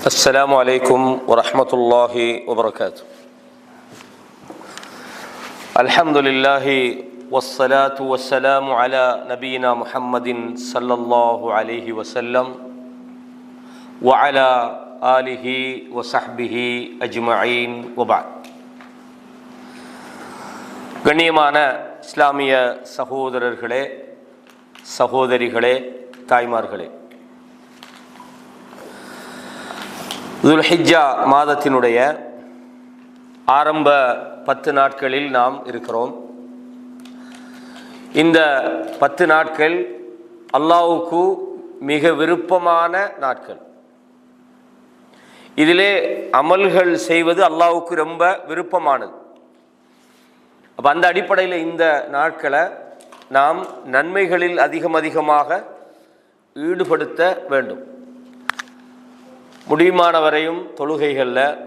السلام عليكم ورحمة الله وبركاته. الحمد لله والصلاة والسلام على نبينا محمد صلى الله عليه وسلم وعلى آله وصحبه أجمعين وبعد. கண்ணியமான இஸ்லாமிய சகோதரர்களே, சகோதரிகளே, தாய்மார்களே, துல்ஹிஜ்ஜா மாதத்தினுடைய ஆரம்ப 10 நாட்களில் நாம் இருக்கிறோம். இந்த 10 நாட்கள் அல்லாஹ்வுக்கு மிக விருப்பமான நாட்கள். இதிலே அமல்கள் செய்வது அல்லாஹ்வுக்கு ரொம்ப விருப்பமானது. அப்போ அந்த அடிப்படையில் இந்த நாட்களை நாம் நன்மைகளில் அதிகமாக ஈடுபடுத்த வேண்டும். முடியுமானவரையும் தொழுகைகளில்,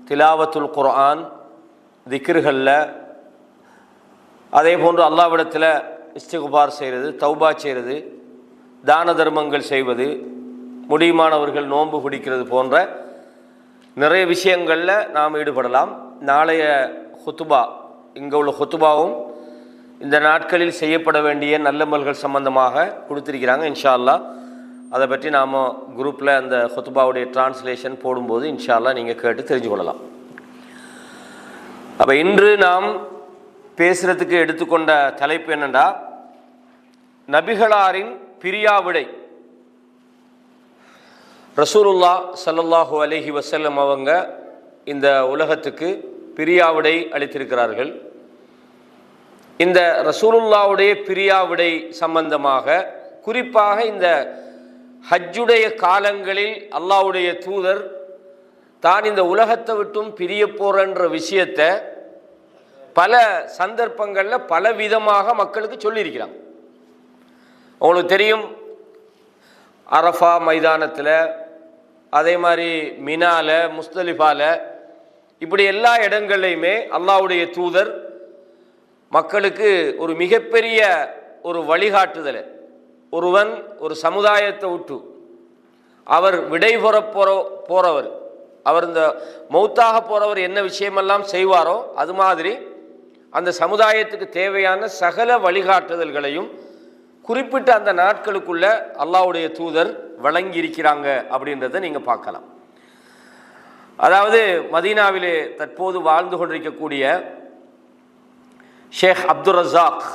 திலாவத்துல் குர்ஆன், திக்ருகளில், அதே போன்று அல்லாஹ்விடத்தில் இஸ்திக்பார் செய்கிறது, தௌபா செய்கிறது, தான தர்மங்கள் செய்வது, முடியுமானவர்கள் நோன்பு பிடிக்கிறது போன்ற நிறைய விஷயங்களில் நாம் ஈடுபடலாம். நாளைய ஹுத்துபா, இங்கே உள்ள ஹுத்துபாவும் இந்த நாட்களில் செய்யப்பட வேண்டிய நல்லமல்கள் சம்பந்தமாக கொடுத்திருக்கிறாங்க. இன்ஷா அல்லாஹ் அதை பற்றி நாம் குரூப்பில் அந்த ஹுத்துபாவுடைய டிரான்ஸ்லேஷன் போடும்போது இன்ஷா அல்லாஹ் நீங்கள் கேட்டு தெரிஞ்சு கொள்ளலாம். அப்போ இன்று நாம் பேசுகிறதுக்கு எடுத்துக்கொண்ட தலைப்பு என்னென்னா, நபிகளாரின் பிரியாவிடை. ரசூலுல்லாஹ் ஸல்லல்லாஹு அலைஹி வஸல்லம் அவங்க இந்த உலகத்துக்கு பிரியாவிடை அளித்திருக்கிறார்கள். இந்த ரசூலுல்லாவுடைய பிரியாவிடை சம்பந்தமாக குறிப்பாக இந்த ஹஜ்ஜுடைய காலங்களில் அல்லாஹ்வுடைய தூதர் தான் இந்த உலகத்தை விட்டும் பிரிய போறன்ற விஷயத்தை பல சந்தர்ப்பங்களில் பல விதமாக மக்களுக்கு சொல்லியிருக்கிறாங்க. உங்களுக்கு தெரியும், அரஃபா மைதானத்தில், அதே மாதிரி மினால, முஸ்தலிஃபால, இப்படி எல்லா இடங்கள்லையுமே அல்லாஹ்வுடைய தூதர் மக்களுக்கு ஒரு மிகப்பெரிய ஒரு வழிகாட்டுதலை, ஒருவன் ஒரு சமுதாயத்தை விட்டு அவர் விடைபெற போறவர், அவர் இந்த மௌத்தாக போறவர் என்ன விஷயமெல்லாம் செய்வாரோ அது மாதிரி அந்த சமுதாயத்துக்கு தேவையான சகல வழிகாட்டுதல்களையும் குறிப்பிட்ட அந்த நாட்களுக்குள்ள அல்லாஹ்வுடைய தூதர் வழங்கி இருக்கிறாங்க அப்படின்றத நீங்க பார்க்கலாம். அதாவது மதீனாவிலே தற்போது வாழ்ந்து கொண்டிருக்கக்கூடிய ஷேக் அப்துல் ரஸாக்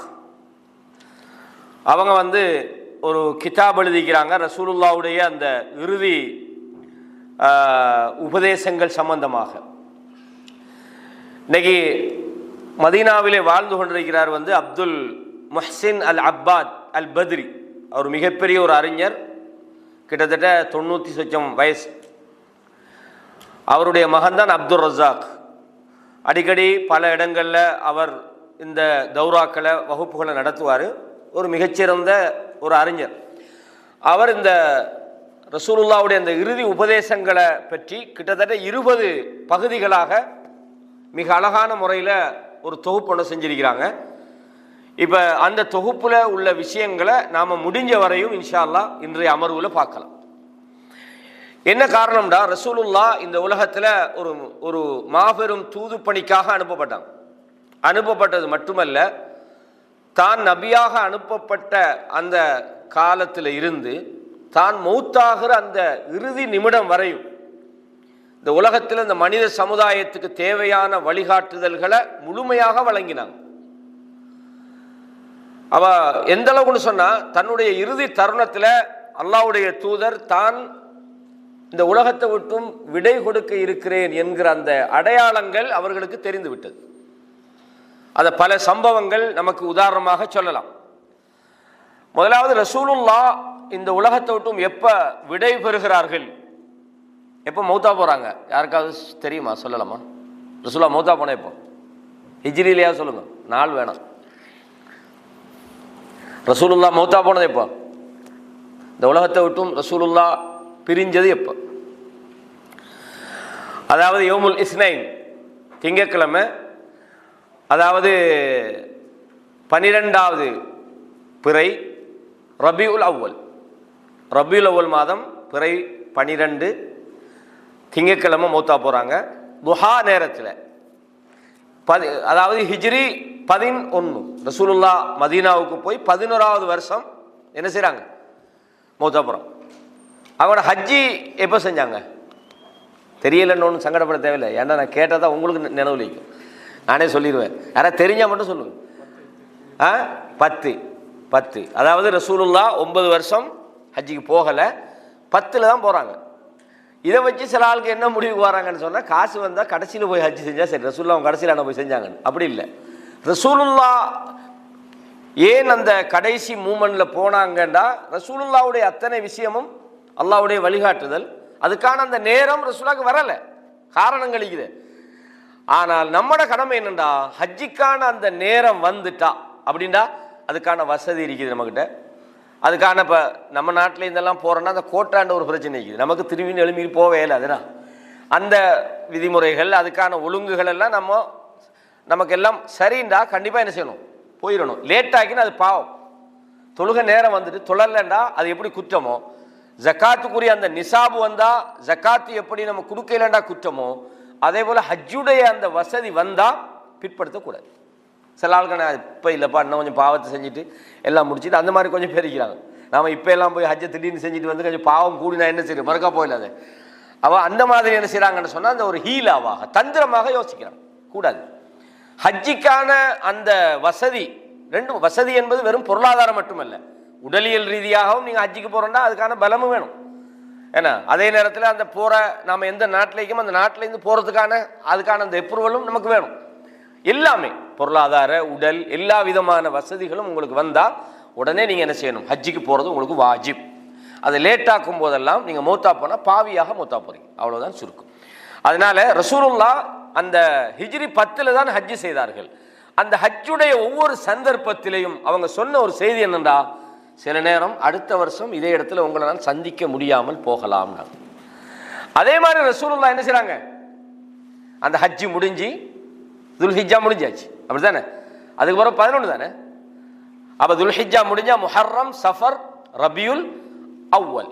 அவங்க ஒரு கிதாப் எழுதிக்கிறாங்க ரசூலுல்லாவுடைய அந்த இறுதி உபதேசங்கள் சம்பந்தமாக. இன்னைக்கு மதீனாவிலே வாழ்ந்து கொண்டிருக்கிறார் அப்துல் முஹ்சின் அல் அப்பாத் அல் பத்ரி. அவர் மிகப்பெரிய ஒரு அறிஞர், கிட்டத்தட்ட 90 சொச்சம் வயசு. அவருடைய மகன்தான் அப்துல் ரஸாக். அடிக்கடி பல இடங்களில் அவர் இந்த தௌராக்களை, வகுப்புகளை நடத்துவார். ஒரு மிகச்சிறந்த ஒரு அறிஞர். அவர் இந்த ரசூலுல்லாவுடைய அந்த இறுதி உபதேசங்களை பற்றி கிட்டத்தட்ட 20 பகுதிகளாக மிக அழகான முறையில் ஒரு தொகுப்பு ஒன்று செஞ்சிருக்கிறாங்க. இப்போ அந்த தொகுப்பில் உள்ள விஷயங்களை நாம் முடிஞ்ச வரையும் இன்ஷா அல்லாஹ் இன்றைய அமர்வில் பார்க்கலாம். என்ன காரணம்டா, ரசூலுல்லா இந்த உலகத்தில் ஒரு மாபெரும் தூது பணிக்காக அனுப்பப்பட்டது மட்டுமல்ல, தான் நபியாக அனுப்பப்பட்ட அந்த காலத்தில் இருந்து தான் மௌத்தாகிற அந்த இறுதி நிமிடம் வரையும் இந்த உலகத்தில் இந்த மனித சமுதாயத்துக்கு தேவையான வழிகாட்டுதல்களை முழுமையாக வழங்கினாங்க. அவ எந்த அளவுக்குன்னு சொன்னா, தன்னுடைய இறுதி தருணத்தில் அல்லாஹ்வுடைய தூதர் தான் இந்த உலகத்தை விட்டும் விடை கொடுக்க இருக்கிறேன் என்கிற அந்த அடையாளங்கள் அவர்களுக்கு தெரிந்து விட்டது. அதை பல சம்பவங்கள் நமக்கு உதாரணமாக சொல்லலாம். முதலாவது, ரசூலுல்லாஹ் இந்த உலகத்தை விட்டும் எப்ப விடை பெறுகிறார்கள், எப்போ மௌத்தா போறாங்க, யாருக்காவது தெரியுமா? சொல்லலாமா? ரசூலுல்லாஹ் மௌத்தா போன எப்போ? ஹிஜ்ரிலையா? சொல்லுங்க, நாள் வேணாம். ரசூலுல்லாஹ் மௌத்தா போனது எப்போ? இந்த உலகத்தை விட்டும் ரசூலுல்லாஹ் பிரிஞ்சது எப்போ? அதாவது யௌமுல் இஸ்னைன், திங்கட்கிழமை, அதாவது 12வது பிறை ரபியுல் அவ்வல் மாதம் பிறை 12 திங்கட்கிழமை மௌத்தா போகிறாங்க. துஹா நேரத்தில் அதாவது ஹிஜ்ரி 11 ரசூலுல்லா மதீனாவுக்கு போய் 11வது வருஷம் என்ன செய்கிறாங்க, மௌத்தா போகிறாங்க. அவங்களோட ஹஜ்ஜி எப்போ செஞ்சாங்க தெரியலன்னு ஒன்றும் சங்கடப்பட தேவையில்லை. ஏன்னா நான் கேட்டால் தான் உங்களுக்கு நினைவு வைக்கும். நானே சொல்லிடுவேன், யாராவது தெரிஞ்சால் மட்டும் சொல்லுங்கள். 10 அதாவது ரசூலுல்லா 9 வருஷம் ஹஜ்ஜிக்கு போகலை, 10ல் தான் போகிறாங்க. இதை வச்சு சில ஆளுக்கு என்ன முடிவுக்கு வராங்கன்னு சொன்னால், காசு வந்தால் கடைசியில் போய் ஹஜ்ஜி செஞ்சால் சரி, ரசூலுல்லா அவங்க கடைசியில் என்ன போய் செஞ்சாங்கன்னு. அப்படி இல்லை. ரசூலுல்லா ஏன் அந்த கடைசி மூமெண்ட்டில் போனாங்கண்டா, ரசூலுல்லாவுடைய அத்தனை விஷயமும் அல்லாஹ்வுடைய வழிகாட்டுதல், அதுக்கான அந்த நேரம் ரசூலுல்லாஹ்க்கு வரலை, காரணம் கழிக்குது. ஆனால் நம்மட கடமை என்னண்டா, ஹஜ்ஜிக்கான அந்த நேரம் வந்துட்டா அப்படின்டா அதுக்கான வசதி இருக்குது நம்மக்கிட்ட. அதுக்கான இப்போ நம்ம நாட்டில் இதெல்லாம் போகிறோன்னா அந்த கோட்டாண்ட ஒரு பிரச்சனை இருக்குது. நமக்கு திரும்பின்னு எழுப்பி போவே இல்லை. அதுதான் அந்த விதிமுறைகள், அதுக்கான ஒழுங்குகள் எல்லாம் நமக்கு எல்லாம் சரிண்டா கண்டிப்பாக என்ன செய்யணும், போயிடணும். லேட்டாக்கினா அது பாவம். தொழுகை நேரம் வந்துட்டு தொழலண்டா அது எப்படி குற்றமோ, ஜக்காத்துக்குரிய அந்த நிசாபு வந்தால் ஜக்காத்து எப்படி நம்ம கொடுக்கலண்டா குற்றமோ, அதே போல் ஹஜ்ஜுடைய அந்த வசதி வந்தால் பிற்படுத்தக்கூடாது. சில ஆளுக்கு நான் இப்போ இல்லைப்பா இன்னும் கொஞ்சம் பாவத்தை செஞ்சுட்டு எல்லாம் முடிச்சுட்டு அந்த மாதிரி கொஞ்சம் பெருக்கிறாங்க. நாம் இப்போ எல்லாம் போய் ஹஜ்ஜை திடீர்னு செஞ்சுட்டு வந்து கொஞ்சம் பாவம் கூடி நான் என்ன செய்யறேன் மறக்கா போயிடாது. அவள் அந்த மாதிரி என்ன செய்கிறாங்கன்னு சொன்னால் அந்த ஒரு ஹீலாவாக தந்திரமாக யோசிக்கிறாங்க. கூடாது. ஹஜ்ஜிக்கான அந்த வசதி, ரெண்டு வசதி என்பது வெறும் பொருளாதாரம் மட்டுமல்ல, உடலியல் ரீதியாகவும் நீங்கள் ஹஜ்ஜிக்கு போகிறோன்னா அதுக்கான பலமும் வேணும். ஏன்னா அதே நேரத்தில் அந்த போகிற நாம் எந்த நாட்டிலேயும் அந்த நாட்டிலேருந்து போகிறதுக்கான அதுக்கான அந்த அப்ரூவலும் நமக்கு வேணும். எல்லாமே பொருளாதார உடல் எல்லா விதமான வசதிகளும் உங்களுக்கு வந்தால் உடனே நீங்கள் என்ன செய்யணும், ஹஜ்ஜிக்கு போகிறது உங்களுக்கு வாஜிப். அதை லேட்டாக்கும் போதெல்லாம் நீங்கள் மௌத்தா போனால் பாவியாக மௌத்தா போகிறீங்க, அவ்வளோதான் சுருக்கம். அதனால ரசூலுல்லா அந்த ஹிஜ்ரி 10ல் தான் ஹஜ்ஜி செய்தார்கள். அந்த ஹஜ்ஜுடைய ஒவ்வொரு சந்தர்ப்பத்திலையும் அவங்க சொன்ன ஒரு செய்தி என்னண்டா, சில நேரம் அடுத்த வருஷம் இதே இடத்துல உங்களை நான் சந்திக்க முடியாமல் போகலாம். அதே மாதிரி ரசூலுல்லா என்ன செய்றாங்க, அந்த ஹஜ்ஜி முடிஞ்சு துல்ஹிஜ்ஜா முடிஞ்சாச்சு அப்படித்தானே, அதுக்கு பிறகு 11 தானே. அப்போ துல்ஹிஜ்ஜா முடிஞ்சா முஹர்ரம், சஃபர், ரபியுல் அவ்வல்,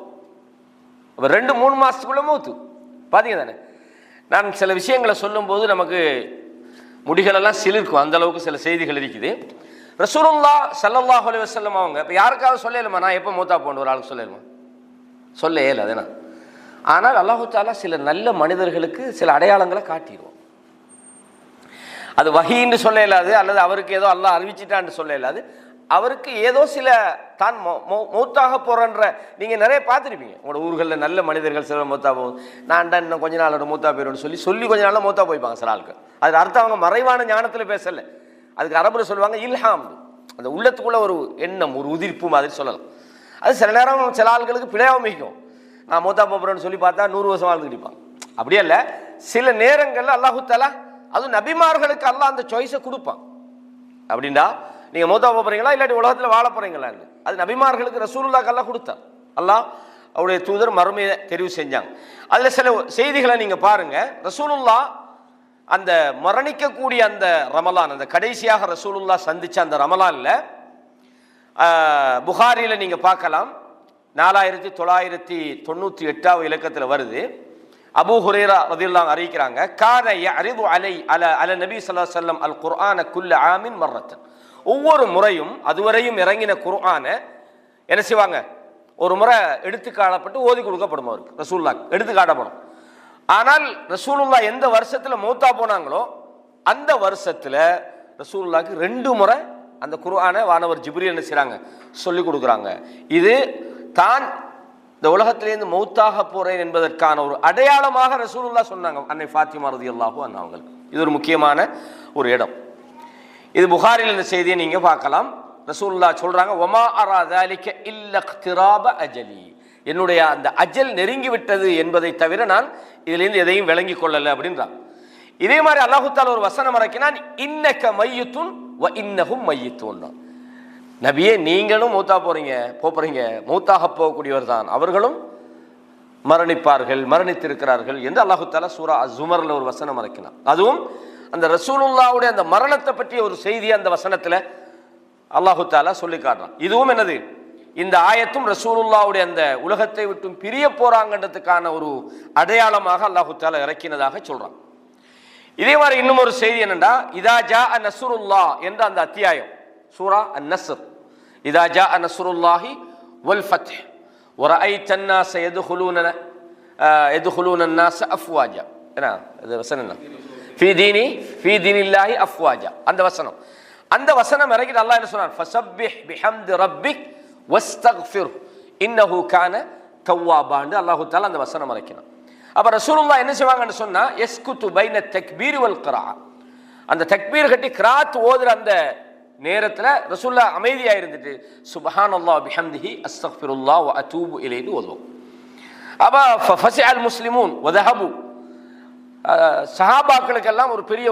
அப்போ 2-3 மாதத்துக்குள்ள மௌத்து பார்த்தீங்க தானே. நான் சில விஷயங்களை சொல்லும்போது நமக்கு முடிகளெல்லாம் சிலிர்க்கும், அந்த அளவுக்கு சில செய்திகள் இருக்குது. ரசூலுல்லா ஸல்லல்லாஹு அலைஹி வஸல்லம் அவங்க இப்போ யாருக்காவது சொல்லலுமா நான் எப்போ மௌத்தா போகணும், ஒரு ஆளுக்கு சொல்லலுமா, சொல்ல இயல அதுனா. ஆனால் அல்லாஹு தஆலா சில நல்ல மனிதர்களுக்கு சில அடையாளங்களை காட்டிடுவோம். அது வஹீன்னு சொல்ல இயலாது, அல்லது அவருக்கு ஏதோ அல்லாஹ் அறிவிச்சிட்டான்னு சொல்ல இயலாது. அவருக்கு ஏதோ சில தான் மௌத்தாக போகிறன்ற நீங்கள் நிறைய பார்த்துருப்பீங்க உங்களோட ஊர்களில். நல்ல மனிதர்கள் சில மௌத்தா போகும், நான் இன்னும் கொஞ்ச நாளோட மௌத்தா போயிடும்னு சொல்லி கொஞ்ச நாளில் மௌத்தா போய்ப்பாங்க சில ஆளுக்கு. அதுக்கு அர்த்தம் அவங்க மறைவான ஞானத்தில் பேசலை, அதுக்கு அரபில் சொல்லுவாங்க இல்ஹாம், அந்த உள்ளத்துக்குள்ள ஒரு எண்ணம், ஒரு உதிர்ப்பு மாதிரி சொல்லலாம். அது சில நேரம் சில ஆளுகளுக்கு பிழையாகவும் மிகும். நான் மௌத்தா போகிறேன்னு சொல்லி பார்த்தா 100 வருஷம் வாழ்ந்து கிடைப்பாங்க. அப்படியே இல்லை, சில நேரங்களில் அல்லாஹு தஆலா அதுவும் நபிமார்களுக்கு அல்லாஹ் அந்த சாய்ஸை கொடுப்பான். அப்படின்டா நீங்கள் மௌத்தா போகிறீங்களா இல்லாட்டி உலகத்தில் வாழ போகிறீங்களான்னு, அது நபிமார்களுக்கு ரசூலுல்லாஹ்க்கு அல்லாஹ் கொடுத்தார். அல்லாஹ் அவருடைய தூதர் மறுமையை தெரிவு செஞ்சாங்க. அதில் சில செய்திகளை நீங்கள் பாருங்கள். ரசூலுல்லாஹ் அந்த மரணிக்கக்கூடிய அந்த ரமலான், அந்த கடைசியாக ரசூலுல்லாஹ் சந்தித்த அந்த ரமலானில் புகாரியில் நீங்கள் பார்க்கலாம், 4998 இலக்கத்தில் வருது. அபூ ஹுரைரா ரலியல்லாஹு அறிவிக்கிறாங்க, கான யஅரிது அல நபி ஸல்லல்லாஹு அலைஹி வஸல்லம் அல் குர்ஆன குல்ல ஆமின் மர்ரத்தன், ஒவ்வொரு முறையும் அதுவரையும் இறங்கின குர்ஆனை என்ன செய்வாங்க, ஒரு முறை எடுத்து காட்டப்பட்டு ஓதி கொடுக்கப்படும் அவருக்கு, ரசூலுல்லாஹ் எடுத்து காட்டப்படும். ஆனால் ரசூலுல்லாஹ் எந்த வருஷத்தில் மௌத்தா போனாங்களோ அந்த வருஷத்தில் ரசூலுல்லாஹ்க்கு 2 முறை அந்த குர்ஆனை வானவர் ஜிப்ரீல் என்ன செய்கிறாங்க, சொல்லி கொடுக்குறாங்க. இது தான் இந்த உலகத்திலேருந்து மௌத்தாக போறேன் என்பதற்கான ஒரு அடையாளமாக ரசூலுல்லாஹ் சொன்னாங்க அன்னை ஃபாத்திமா ரலியல்லாஹு அன்ஹா அவங்களுக்கு. இது ஒரு முக்கியமான ஒரு இடம். இது புகாரில் இந்த செய்தியை நீங்கள் பார்க்கலாம். ரசூலுல்லாஹ் சொல்றாங்க, வமா அரா ذلك இல்ல இக்திராப அஜலி, என்னுடைய அந்த அஜல் நெருங்கி விட்டது என்பதை தவிர நான் இதிலிருந்து எதையும் விளங்கி கொள்ளலை அப்படின்றாங்க. இதே மாதிரி அல்லாஹு தஆலா ஒரு வசனம் இறக்கினான், இன்னக மையித்துன் வ இன்னஹும் மையித்துன், நபியே நீங்களும் மௌத்தா போறீங்க, மௌத்தாக போகக்கூடியவர் தான், அவர்களும் மரணிப்பார்கள், மரணித்திருக்கிறார்கள் என்று அல்லாஹு தஆலா சூரா அஸ்-ஸுமர்ல ஒரு வசனம் இறக்கினான். அதுவும் அந்த ரசூலுல்லாஹ்வுடைய அந்த மரணத்தை பற்றிய ஒரு செய்தி அந்த வசனத்தில் அல்லாஹு தஆலா சொல்லி காட்டுறான். இதுவும் என்னது, இந்த ஆயத்தும் ரசூலுல்லாவுடைய அந்த உலகத்தை விட்டும் பிரிய போறாங்கன்றதுக்கான ஒரு அடையாளமாக அல்லாஹு தஆலா இறக்கினதாக சொல்றான். இதே மாதிரி இன்னும் ஒரு செய்தி என்னன்னா, இதா ஜா நஸ்ருல்லா என்ற அந்த அத்தியாயம் சூரா அன்-நஸ்ர், இதா ஜா நஸ்ருல்லாஹி வல் ஃபத்ஹ் வரஐத அன்-நாஸ யதுகுலூன அன்-நாஸ அஃப்வாஜா, என்ன அது வசனம் என்ன, ஃபீ தீனில்லாஹி அஃப்வாஜா, அந்த வசனம் இறக்கிட்டு அல்லாஹ் என்ன சொன்னான், ஃபஸப்பிஹ் பிஹம்தி ரப்பிக் வஸ்தக்ஃபிர் இன்னஹு கான தவ்வாபான்னு அல்லாஹு தஆலா அந்த வசனம் இறக்கினான். அப்ப ரசூலுல்லாஹ் என்ன செய்வாங்கன்னு சொன்னா, யஸ்குது பைன தக்பீர் வல் கிராஅ, அந்த தக்பீர் கட்டி கிராத் ஓதுற அந்த நேரத்தில் ரசூலுல்லாஹ் அமைதியா இருந்துட்டு சுப்ஹானல்லாஹ் பிஹம்திஹி அஸ்தக்ஃபிருல்லாஹ் வ அதூபு இலைஹி ஓதுவோம். அப்ப ஃபஸிஅல் முஸ்லிமூன் வதஹபு, சஹாபாக்களுக்கெல்லாம் ஒரு பெரிய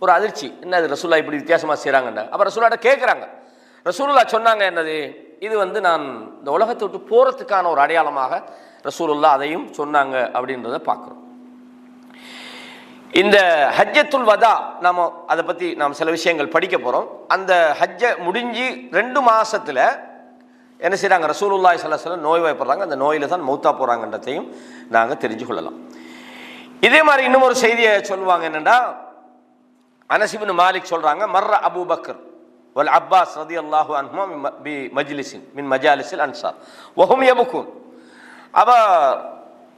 ஒரு அதிர்ச்சி, என்னது ரசூலுல்லாஹ் இப்படி வித்தியாசமா செய்றாங்கன்னு. அப்ப ரசூலுல்லாஹ் கேட்குறாங்க. ரசூலுல்லாஹ் சொன்னாங்க என்னது, இது நான் இந்த உலகத்தை விட்டு போறதுக்கான ஒரு அடையாளமாக ரசூலுல்லாஹ் அதையும் சொன்னாங்க அப்படின்றத பார்க்குறோம். இந்த ஹஜ்ஜத்துல் வதா நாம அதை பற்றி நாம் சில விஷயங்கள் படிக்க போகிறோம். அந்த ஹஜ்ஜை முடிஞ்சு 2 மாசத்துல என்ன செய்கிறாங்க, ரசூலுல்லாஹி ஸல்லல்லாஹு அலைஹி வஸல்லம் நோய்வாய்ப்படுறாங்க. அந்த நோயில் தான் மௌத்தா போகிறாங்கன்றதையும் நாங்கள் தெரிஞ்சு கொள்ளலாம். இதே மாதிரி இன்னும் ஒரு செய்தியை சொல்லுவாங்க என்னென்னா, அனஸ் இப்னு மாலிக் சொல்கிறாங்க, மர்ர அபூ பக்கர் வல் அப்பாஸ் ரலியல்லாஹு அன்ஹுமா பி மஜ்லிஸின் மின் மஜாலிஸில் அன்சார் வஹும் யபுகூன். அவ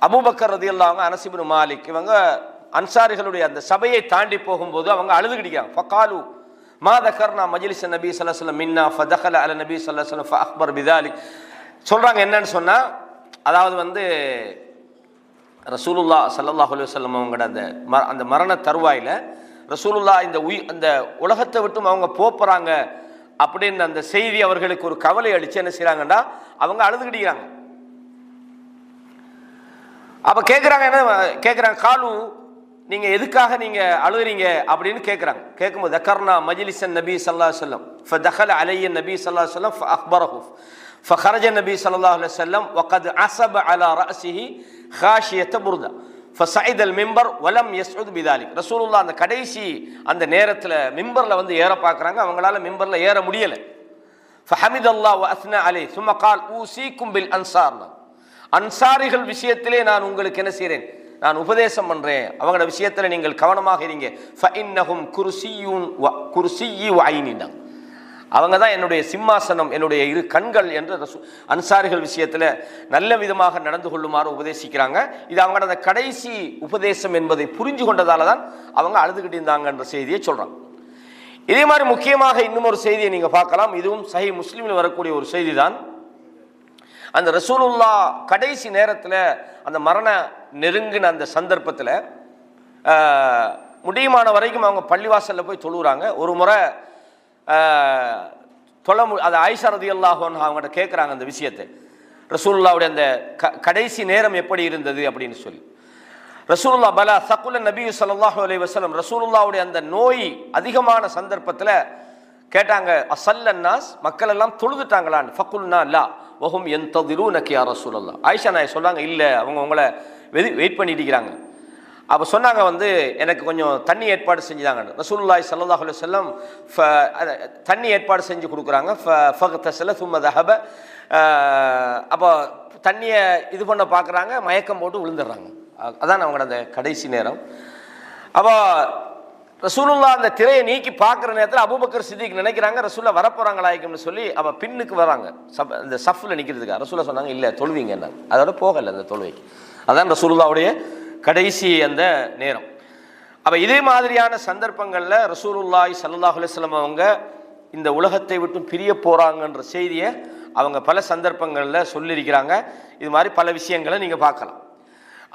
அபூபக்கர் ரலியல்லாஹு அன்ஹு, அனஸ் இப்னு மாலிக் இவங்க அன்சாரிகளுடைய அந்த சபையை தாண்டி போகும்போது அவங்க அழுதுகிட்டாங்க. ஃபகாலு மா தகர்னா மஜ்லிஸ் நபி ஸல்லல்லாஹு அலைஹி வஸல்லம் மின்னா ஃபதகல அல நபி ஸல்லல்லாஹு அலைஹி வஸல்லம் ஃபஅக்பர் பிதாலிக். சொல்றாங்க என்னன்னு சொன்னா, அதாவது ரசூலுல்லாஹ் ஸல்லல்லாஹு அலைஹி வஸல்லம் அவங்களோட அந்த மரண தருவாயில ரசூலுல்லாஹ் அந்த உலகத்தை விட்டும் அவங்க போறாங்க அப்படின்னு அந்த செய்தி அவர்களுக்கு ஒரு கவலை அளிச்சு என்ன செய்யறாங்கன்னா, அவங்க அழுதுகிட்டாங்க. அப்ப கேட்குறாங்க, என்ன கேட்குறாங்க, காலு நீங்க எதுக்காக நீங்க அழுகிறீங்க அப்படின்னு கேட்குறாங்க. கேட்கும்போது தக்கர்னா மஜ்லிஸன் நபி ஸல்லல்லாஹு அலைஹி வஸல்லம் ஃபதகல அலைய நபி ஸல்லல்லாஹு அலைஹி வஸல்லம் ஃபஅக்பரஹு ஃபخرج النبي صلى الله عليه وسلم وقد عصب على رأسه خاشية بردة فصعد المنبر ولم يسعد بذلك. ரசூலுல்லாஹ் அந்த கடைசி அந்த நேரத்தில் மிம்பர்ல ஏற பார்க்குறாங்க, அவங்களால மிம்பர்ல ஏற முடியல. فحمد الله وأثنى عليه ثم قال أوصيكم بالأنصار, அன்சாரிகள் விஷயத்திலே நான் உங்களுக்கு என்ன செய்கிறேன், நான் உபதேசம் பண்றேன், அவங்களோட விஷயத்துல நீங்கள் கவனமாக இருங்க. ஃபஇன்னஹும் குர்சிய்யி வ ஐனினா, அவங்க தான் என்னுடைய சிம்மாசனம், என்னுடைய 2 கண்கள் என்று அன்சாரிகள் விஷயத்துல நல்ல விதமாக நடந்து கொள்ளுமாறு உபதேசிக்கிறாங்க. இது அவங்களோட கடைசி உபதேசம் என்பதை புரிஞ்சு கொண்டதால தான் அவங்க அழுதுகிட்டு இருந்தாங்க என்ற செய்தியை சொல்றாங்க. இதே மாதிரி முக்கியமாக இன்னும் ஒரு செய்தியை நீங்க பார்க்கலாம். இதுவும் சஹீஹ் முஸ்லிமில் வரக்கூடிய ஒரு செய்தி தான். அந்த ரசூலுல்லாஹ் கடைசி நேரத்தில் அந்த மரண நெருங்கின அந்த சந்தர்ப்பத்தில் முடியுமான வரைக்கும் அவங்க பள்ளிவாசலில் போய் தொழுகிறாங்க. ஒரு முறை அது ஆயிஷா ரலியல்லாஹு அன்ஹா அவங்கள்ட்ட கேட்குறாங்க அந்த விஷயத்தை, ரசூலுல்லாவுடைய அந்த கடைசி நேரம் எப்படி இருந்தது அப்படின்னு சொல்லி. ரசூலுல்லாஹ் பலா சகுல நபி ஸல்லல்லாஹு அலைஹி வஸல்லம், ரசூலுல்லாவுடைய அந்த நோய் அதிகமான சந்தர்ப்பத்தில் கேட்டாங்க, அஸல்லன்னாஸ், மக்கள் எல்லாம் தொழுதுட்டாங்களான்னு. ஃபகுல்னா லா வஹும் யன்ததிரூனக யா ரசூலல்லாஹ். ஆயிஷா நாய் சொன்னாங்க, இல்லை அவங்க உங்களை வெயிட் பண்ணிட்டு இருக்கிறாங்க. அப்போ சொன்னாங்க, எனக்கு கொஞ்சம் தண்ணி ஏற்பாடு செஞ்சுதாங்க. ரசூலுல்லாஹி ஸல்லல்லாஹு அலைஹி வஸல்லம் தண்ணி ஏற்பாடு செஞ்சு கொடுக்குறாங்க. ஃபகதஸல சும்ம தஹப, அப்போ தண்ணியை இது பண்ண பார்க்குறாங்க, மயக்கம் போட்டு விழுந்துடுறாங்க. அதான் அவங்களோட அந்த கடைசி நேரம். அப்போ ரசூலுல்லாஹ் அந்த திரையை நீக்கி பார்க்குற நேரத்தில் அபூபக்கர் சித்திக் நினைக்கிறாங்க ரசூலுல்லாஹ் வரப்போறாங்களாய்க்கும்னு சொல்லி அவள் பின்னுக்கு வராங்க, அந்த சஃப்ல நிற்கிறதுக்கு. ரசூலுல்லாஹ் சொன்னாங்க, இல்லை தொழுவீங்க, அதோட போகலை அந்த தொழுவைக்கு. அதான் ரசூலுல்லாஹ்வுடைய கடைசி அந்த நேரம். அப்போ இதே மாதிரியான சந்தர்ப்பங்களில் ரசூலுல்லாஹி ஸல்லல்லாஹு அலைஹி வஸல்லம் அவங்க இந்த உலகத்தை விட்டு பிரிய போகிறாங்கன்ற செய்தியை அவங்க பல சந்தர்ப்பங்களில் சொல்லியிருக்கிறாங்க. இது மாதிரி பல விஷயங்களை நீங்கள் பார்க்கலாம்.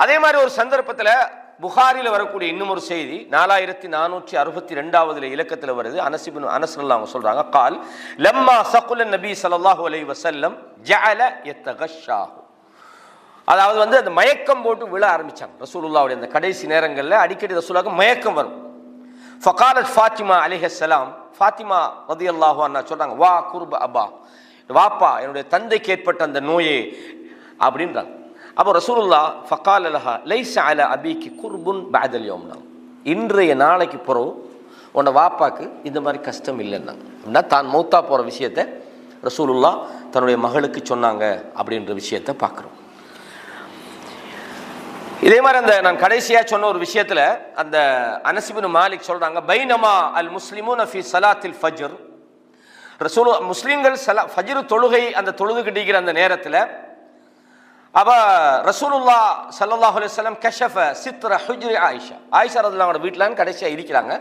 அதே மாதிரி ஒரு சந்தர்ப்பத்தில் புகாரில் வரக்கூடிய இன்னும் ஒரு செய்தி 4462 இலக்கத்தில் வருது. அனஸ் ரலியல்லாஹு அவங்க சொல்றாங்க, கால் லம்மா ஸகுல நபி ஸல்லல்லாஹு அலைஹி வஸல்லம் ஜஅல யத்தகஷாஹு, அதாவது அந்த மயக்கம் போட்டு விழ ஆரம்பிச்சாங்க. ரசூலுல்லாஹ்வுடைய அந்த கடைசி நேரங்களில் அடிக்கடி ரசூலுல்லாஹ்க்கு மயக்கம் வரும். ஃபகாலத் ஃபாத்திமா அலைஹிஸ்ஸலாம், ஃபாத்திமா ரலியல்லாஹு அன்ஹா சொல்றாங்க, வா குர்ப அபா, வாப்பா என்னுடைய தந்தைக்கு ஏற்பட்ட அந்த நோயே அப்படின்றாங்க. அப்போ ரசூலுல்லாஹ் ஃபகால லஹா லைஸ அலா அபீகி குர்புன் பஅதல் யௌம், இன்றைய நாளைக்கு பிறகு உன்னை வாப்பாக்கு இந்த மாதிரி கஷ்டம் இல்லைன்னா. அப்படின்னா தான் மௌத்தா போகிற விஷயத்தை ரசூலுல்லாஹ் தன்னுடைய மகளுக்கு சொன்னாங்க அப்படின்ற விஷயத்தை பார்க்குறோம். இதே மாதிரி அந்த நான் கடைசியாக சொன்ன ஒரு விஷயத்தில் அந்த அனஸ் இப்னு மாலிக் சொல்கிறாங்க, பைனமா அல் முஸ்லிமூன ஃபி ஸலாத்தில் ஃபஜ்ர், முஸ்லீம்கள் ஃபஜ்ர் தொழுகை அந்த தொழுதுகிட்டிருக்கிற அந்த நேரத்தில் அப்ப ரசூலுல்லாஹ் ஸல்லல்லாஹு அலைஹி வஸல்லம் கஷஃப சித்ர ஹுஜ்ரி ஆயிஷா, ஆயிஷா ரலியல்லாஹு அன்ஹா வீட்டில் கடைசியாக இருக்கிறாங்க,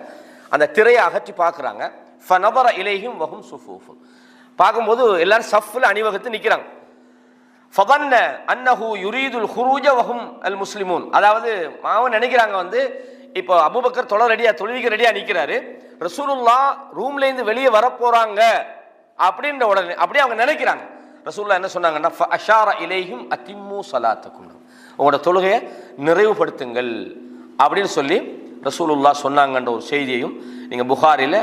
அந்த திரையை அகற்றி பார்க்குறாங்க. ஃபனதர இலைஹிம் வஹும் சுஃபூஃப், பார்க்கும்போது எல்லாரும் சஃப்ல அணிவகுத்து நிற்கிறாங்க. ஃபதன்ன அன்னஹு யுரீதுல் ஹுரூஜ வஹும் அல் முஸ்லிமூன், அதாவது அவன் நினைக்கிறாங்க இப்போ அபூபக்கர் தொழுவிக்க ரெடியா நிற்கிறாரு, ரசூலுல்லாஹ் ரூம்லேருந்து வெளியே வரப்போறாங்க அப்படின்ற உடனே அப்படியே அவங்க நினைக்கிறாங்க. ரசூலுல்லாஹ் என்ன சொன்னாங்கன்னா, ஃபஅஷார இலைஹிம் அத்திம்மு ஸலாத்தக்கும், உங்களோட தொழுகையை நிறைவுபடுத்துங்கள் அப்படின்னு சொல்லி ரசூலுல்லாஹ் சொன்னாங்கன்ற ஒரு செய்தியையும் நீங்கள் புகாரில்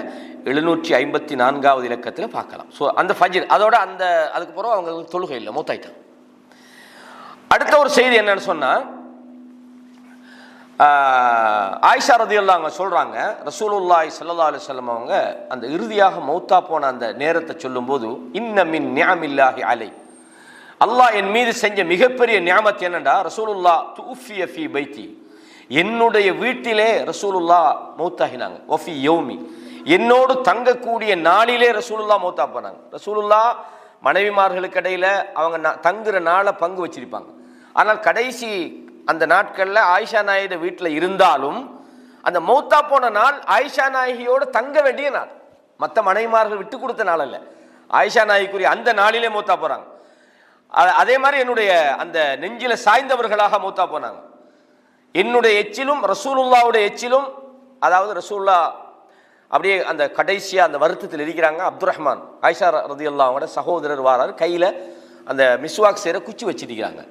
754வது இலக்கத்தில் பார்க்கலாம். ஸோ அந்த ஃபஜ்ர் அதோட அதுக்கு பிறகு அவங்க தொழுகை இல்லை, மூத்தாயிட்டாங்க. அடுத்த ஒரு செய்தி என்னன்னு சொன்னால், ஆயிஷா ரலியல்லாஹு அன்ஹா சொல்றாங்க, ரசூலுல்லாஹி ஸல்லல்லாஹு அலைஹி வஸல்லம் அவங்க அந்த இறுதியாக மௌத்தா போன அந்த நேரத்தை சொல்லும்போது, இன்ன மின் நிஅமில்லாஹி அலை, அல்லாஹ் என் மீது செஞ்ச மிகப்பெரிய நியாமத் என்னண்டா, ரசூலுல்லாஹ் துஃபிய ஃபீ பைத்தி, என்னுடைய வீட்டிலே ரசூலுல்லாஹ் மௌத்தாகினாங்க. வஃபி யௌமி, என்னோடு தங்கக்கூடிய நாளிலே ரசூலுல்லாஹ் மௌத்தா போனாங்க. ரசூலுல்லாஹ் மனைவிமார்களுக்கு இடையில அவங்க தங்குற நாளை பங்கு வச்சிருப்பாங்க. ஆனால் கடைசி அந்த நாட்களில் ஆயிஷா நாயிட வீட்டில் இருந்தாலும் அந்த மௌத்தா போன நாள் ஆயிஷா நாயகியோடு தங்க வேண்டிய நாள், மற்ற மனைவிமார்கள் விட்டு கொடுத்த நாள் அல்ல, ஆயிஷா நாயகிக்குரிய அந்த நாளிலே மௌத்தா போறாங்க. அதே மாதிரி என்னுடைய அந்த நெஞ்சில சாய்ந்தவர்களாக மௌத்தா போனாங்க. என்னுடைய எச்சிலும் ரசூலுல்லாவுடைய எச்சிலும், அதாவது ரசூலுல்லாஹ் அப்படியே அந்த கடைசியா அந்த வருத்தத்தில் இருக்கிறாங்க. அப்துல் ரஹ்மான் ஆயிஷா ரலியல்லாஹு அன்ஹாவோட சகோதரர் வாரார், கையில அந்த மிஸ்வாக் செய்கிற குச்சி வச்சிருக்கிறாங்க.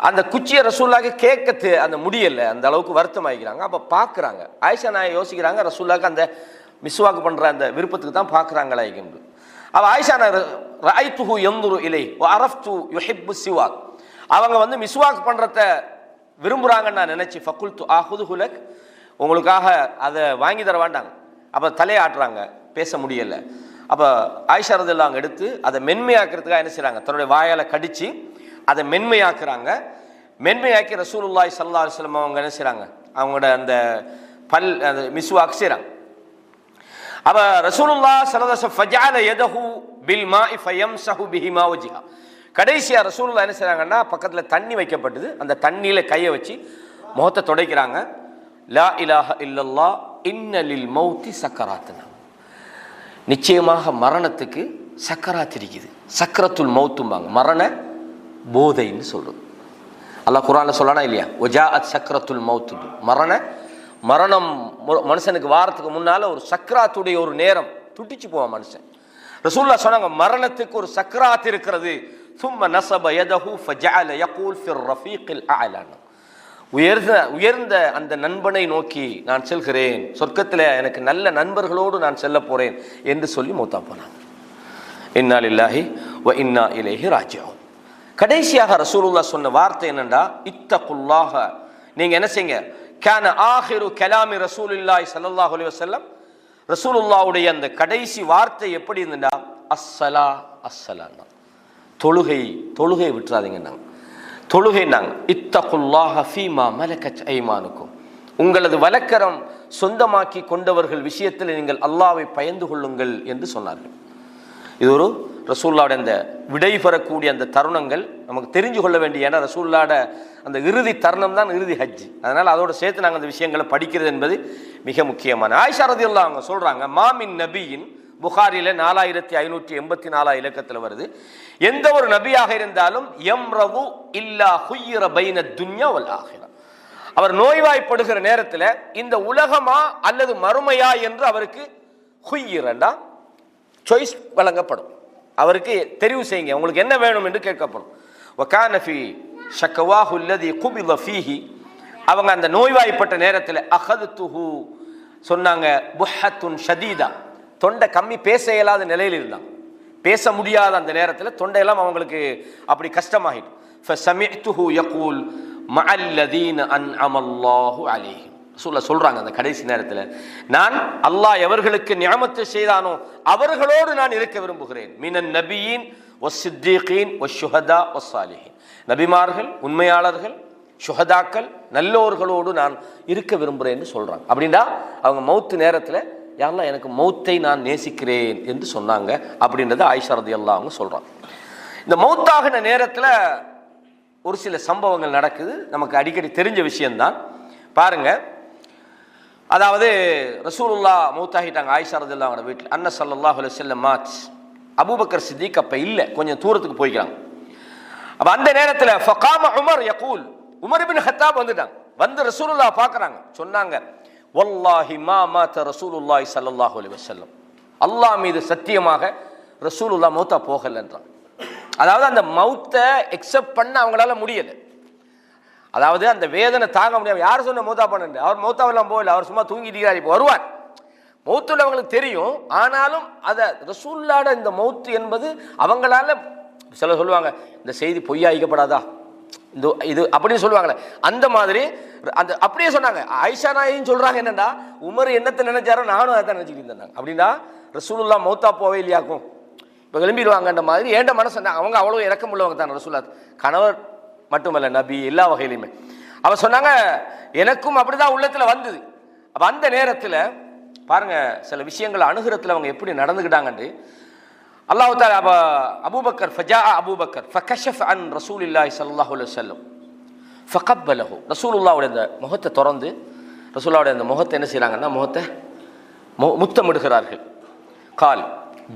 அந்த குச்சியை ரசூலுல்லாஹ்க்கு கேட்க அந்த முடியல, அந்த அளவுக்கு வருத்தம் ஆகிக்கிறாங்க. அப்போ பார்க்குறாங்க, ஆயிஷா நாயை யோசிக்கிறாங்க, ரசூலுல்லாஹ்க்கு அந்த மிஸ்வாக் பண்ணுற அந்த விருப்பத்துக்கு தான் பார்க்குறாங்களா என்று. அவ ஆயிஷா ரஅய்துஹு யன்துரு இலைஹி வ அரஃப்து யுஹிப்பு சிவாக், அவங்க மிஸ்வாக் பண்ணுறத விரும்புகிறாங்கன்னு நான் நினச்சி, ஃபகுல்து ஆஹுதுஹு லக், உங்களுக்காக அதை வாங்கி தர வேண்டாங்க. அப்போ தலையாட்டுறாங்க, பேச முடியல. அப்போ ஆயிஷா ரலியல்லாஹு அன்ஹா எடுத்து அதை மென்மையாக்குறதுக்காக என்ன செய்கிறாங்க, தன்னுடைய வாயால் கடித்து அதை மென்மையாக்குறாங்க. மென்மையாக்கி ரசூலுல்லாஹி ஸல்லல்லாஹு அலைஹி வஸல்லம் அவங்க என்ன செய்கிறாங்க, அவங்களோட அந்த அந்த மிஸ்வாக் செய்கிறாங்க. அப்போ ரசூலுல்லாஹ் ஸல்லல்லாஹு அலைஹி வஸல்லம் ஃபஜஅல யதஹு பில் மாஇ ஃபயம்ஸஹு பிஹிமா வஜ்ஹா, கடைசியாக ரசூலுல்லாஹ் என்ன செய்கிறாங்கன்னா, பக்கத்தில் தண்ணி வைக்கப்பட்டது, அந்த தண்ணியில் கையை வச்சு முகத்தை துடைக்கிறாங்க. லா இலாஹ இல்லல்லாஹ் இன்ன லில் மௌத்தி சக்கராத்னா, நிச்சயமாக மரணத்துக்கு சக்கராத் இருக்குது. சக்கரத்துல் மௌத்தும்பாங்க, மரண போதைன்னு சொல்றது. அல்லாஹ் குர்ஆன்ல சொல்லனா இல்லையா, வஜாஅத் சக்கரத்துல் மௌத், மரணம் மனுஷனுக்கு வாரத்துக்கு முன்னால ஒரு சக்கராத்துடைய ஒரு நேரம் துட்டிச்சு போவான் மனுஷன். ரசூலுல்லாஹ் சொன்னாங்க, மரணத்துக்கு ஒரு சக்கராத் இருக்கிறது. ثم نصب يده فجعل يقول في الرفيق الاعلى, உயர்ந்த அந்த நண்பனை நோக்கி நான் செல்கிறேன், சொர்க்கத்தில் எனக்கு நல்ல நண்பர்களோடு நான் செல்ல போறேன் என்று சொல்லி மௌத்தா போனாங்க. இன்னா லில்லாஹி வ இன்னா இலைஹி ராஜிஊன். கடைசியாக ரசூலுல்லாஹ் சொன்ன வார்த்தை என்னண்டா, இத்தகுல்லாஹ, நீங்க என்ன செய்யுங்க, கான ஆகிரு கலாமி ரசூலுல்லாஹி ஸல்லல்லாஹு அலைஹி வஸல்லம், ரசூலுல்லாஹ்வுடைய அந்த கடைசி வார்த்தை எப்படி இருந்தா, அஸ்ஸலா அஸ்ஸலா, தொழுகை விட்டுறாதீங்கன்னாங்க. தொழுகைன்னாங்க. இத்தகுல்லாஹ ஃபீமா மலக்கத் ஐமானுக்கும், உங்களது வலக்கரம் சொந்தமாக்கி கொண்டவர்கள் விஷயத்தில் நீங்கள் அல்லாஹ்வை பயந்து கொள்ளுங்கள் என்று சொன்னார்கள். இது ஒரு ரசூலுல்லாஹ்வுடைய அந்த விடை பெறக்கூடிய அந்த தருணங்கள் நமக்கு தெரிஞ்சு கொள்ள வேண்டிய, ஏன்னா ரசூலுல்லாஹ்வுடைய அந்த இறுதி தருணம் தான் இறுதி ஹஜ். அதனால் அதோட சேர்த்து நாங்கள் அந்த விஷயங்களை படிக்கிறது என்பது மிக முக்கியமான. ஆயிஷா ரலியல்லாஹு அன்ஹா சொல்றாங்க, மாமின் நபியின், புகாரில 4584 இலக்கத்தில் வருது, எந்த ஒரு நபியாக இருந்தாலும் எம்ரவு இல்லா ஹுய்யிர பைன துன்யா வல் ஆகிரா, அவர் நோய்வாய்ப்படுகிற நேரத்தில் இந்த உலகமா அல்லது மறுமையா என்று அவருக்கு ஹுய்யிரண்டா சாய்ஸ் வழங்கப்படும், அவருக்கு தெரிவு செய்யுங்க, உங்களுக்கு என்ன வேணும் என்று கேட்கப்படும். வகான ஃபீ ஷக்வாஹு அல்லதி குபித ஃபீஹி, அவங்க அந்த நோய்வாய்ப்பட்ட நேரத்தில் அஹதுஹு சொன்னாங்க, புஹத்துன் ஷதீதா, தொண்டை கம்மி, பேச இயலாத நிலையில் இருந்தாங்க, பேச முடியாத அந்த நேரத்தில் தொண்டையெல்லாம் அவங்களுக்கு அப்படி கஷ்டமாகிட்டு. ஃபஸமிஅ்துஹு யகூல் மஅல்லதீன அன்அமல்லாஹு அலைஹிம், சொல்றாங்க அந்த கடைசி நேரத்தில், நான் அல்லாஹ் எவர்களுக்கு நியமத்து செய்தானோ அவர்களோடு நான் இருக்க விரும்புகிறேன். மினன் நபியின் வஸ்ஸித்தீகீன் வஷ்ஷுஹதா வஸ்ஸாலிஹீன், நபிமார்கள், உண்மையாளர்கள், ஷுஹதாக்கள், நல்லோர்களோடு நான் இருக்க விரும்புகிறேன்னு சொல்றாங்க. அப்படின்னா அவங்க மௌத்து நேரத்தில் யா அல்லாஹ் எனக்கு மௌத்தை நான் நேசிக்கிறேன் என்று சொன்னாங்க அப்படின்றத ஆயிஷா ரலியல்லாஹு அன்ஹா சொல்றாங்க. இந்த மௌத்தாகின நேரத்தில் ஒரு சில சம்பவங்கள் நடக்குது, நமக்கு அடிக்கடி தெரிஞ்ச விஷயம்தான். பாருங்க, அதாவது ரசூலுல்லாஹ் மௌத்தாகிட்டாங்க ஆயிஷா ரலியல்லாஹு அன்ஹா வீட்டில். அன்ன ஸல்லல்லாஹு அலைஹி வஸல்லம் மாத், அபூபக்கர் சித்திக் அப்ப இல்லை, கொஞ்சம் தூரத்துக்கு போய்க்கிறாங்க. அப்ப அந்த நேரத்தில் ஃபகாம உமர் யகூல், உமர் இப்னு ஹத்தாப் வந்துட்டாங்க. வந்து ரசூலுல்லாஹ் பார்க்கறாங்க. சொன்னாங்க, வல்லாஹி மா மாத ரசூலுல்லாஹி ஸல்லல்லாஹு அலைஹி வஸல்லம், அல்லாஹ் மீது சத்தியமாக ரசூலுல்லாஹ் மௌத்தா போகலன்றாங்க. அதாவது அந்த மௌத்தை எக்ஸெப்ட் பண்ண அவங்களால முடியல. அதாவது அந்த வேதனை தாங்க முடியாது. யார் சொன்ன மௌத்தா பண்ணு, அவர் மௌத்தாவெல்லாம் போகல, அவர் சும்மா தூங்கிட்டு இப்போ வருவார். மௌத்துல அவங்களுக்கு தெரியும், ஆனாலும் அதை ரசூலுல்லாஹ் இந்த மௌத்து என்பது அவங்களால, சில சொல்லுவாங்க இந்த செய்தி பொய்யாயிக்கப்படாதா இந்த இது அப்படின்னு சொல்லுவாங்களே, அந்த மாதிரி அந்த அப்படியே சொன்னாங்க. ஆயிஷா நாயும் சொல்றாங்க என்னன்னா, உமர் என்னத்தை நினைச்சாரோ நானும் அதை தான் நினைச்சிட்டு இருந்தாங்க. அப்படின்னா ரசூலுல்லாஹ் மௌத்தா போவே இல்லையாக்கும், இப்போ கிளம்பிடுவாங்கன்ற மாதிரி ஏண்ட மனசு. அவங்க அவ்வளோ இறக்கம் உள்ளவங்க தான் ரசூலுல்லாஹ், கணவர் மட்டுமல்ல நபி, எல்லா வகையிலுமே. அவ சொன்னாங்க எனக்கும் அப்படிதான் உள்ளத்துல வந்தது. அப்ப அந்த நேரத்தில் பாருங்க சில விஷயங்கள் அணுகிறத்துல அவங்க எப்படி நடந்துக்கிட்டாங்கன்னு. அல்லாஹ் தஆலா அபூபக்கர் ஃபஜா அபூபக்கர் ஃபகஷஃப அன் ரசூலில்லாஹி ஸல்லல்லாஹு அலைஹி வஸல்லம் ஃபகப்பலஹு, ரசூலுல்லாஹ்வுடைய அந்த முகத்தை திறந்து ரசூலுல்லாஹ்வுடைய அந்த முகத்தை என்ன செய்றாங்கன்னா முகத்தை முத்தமிடுகிறார்கள். கால்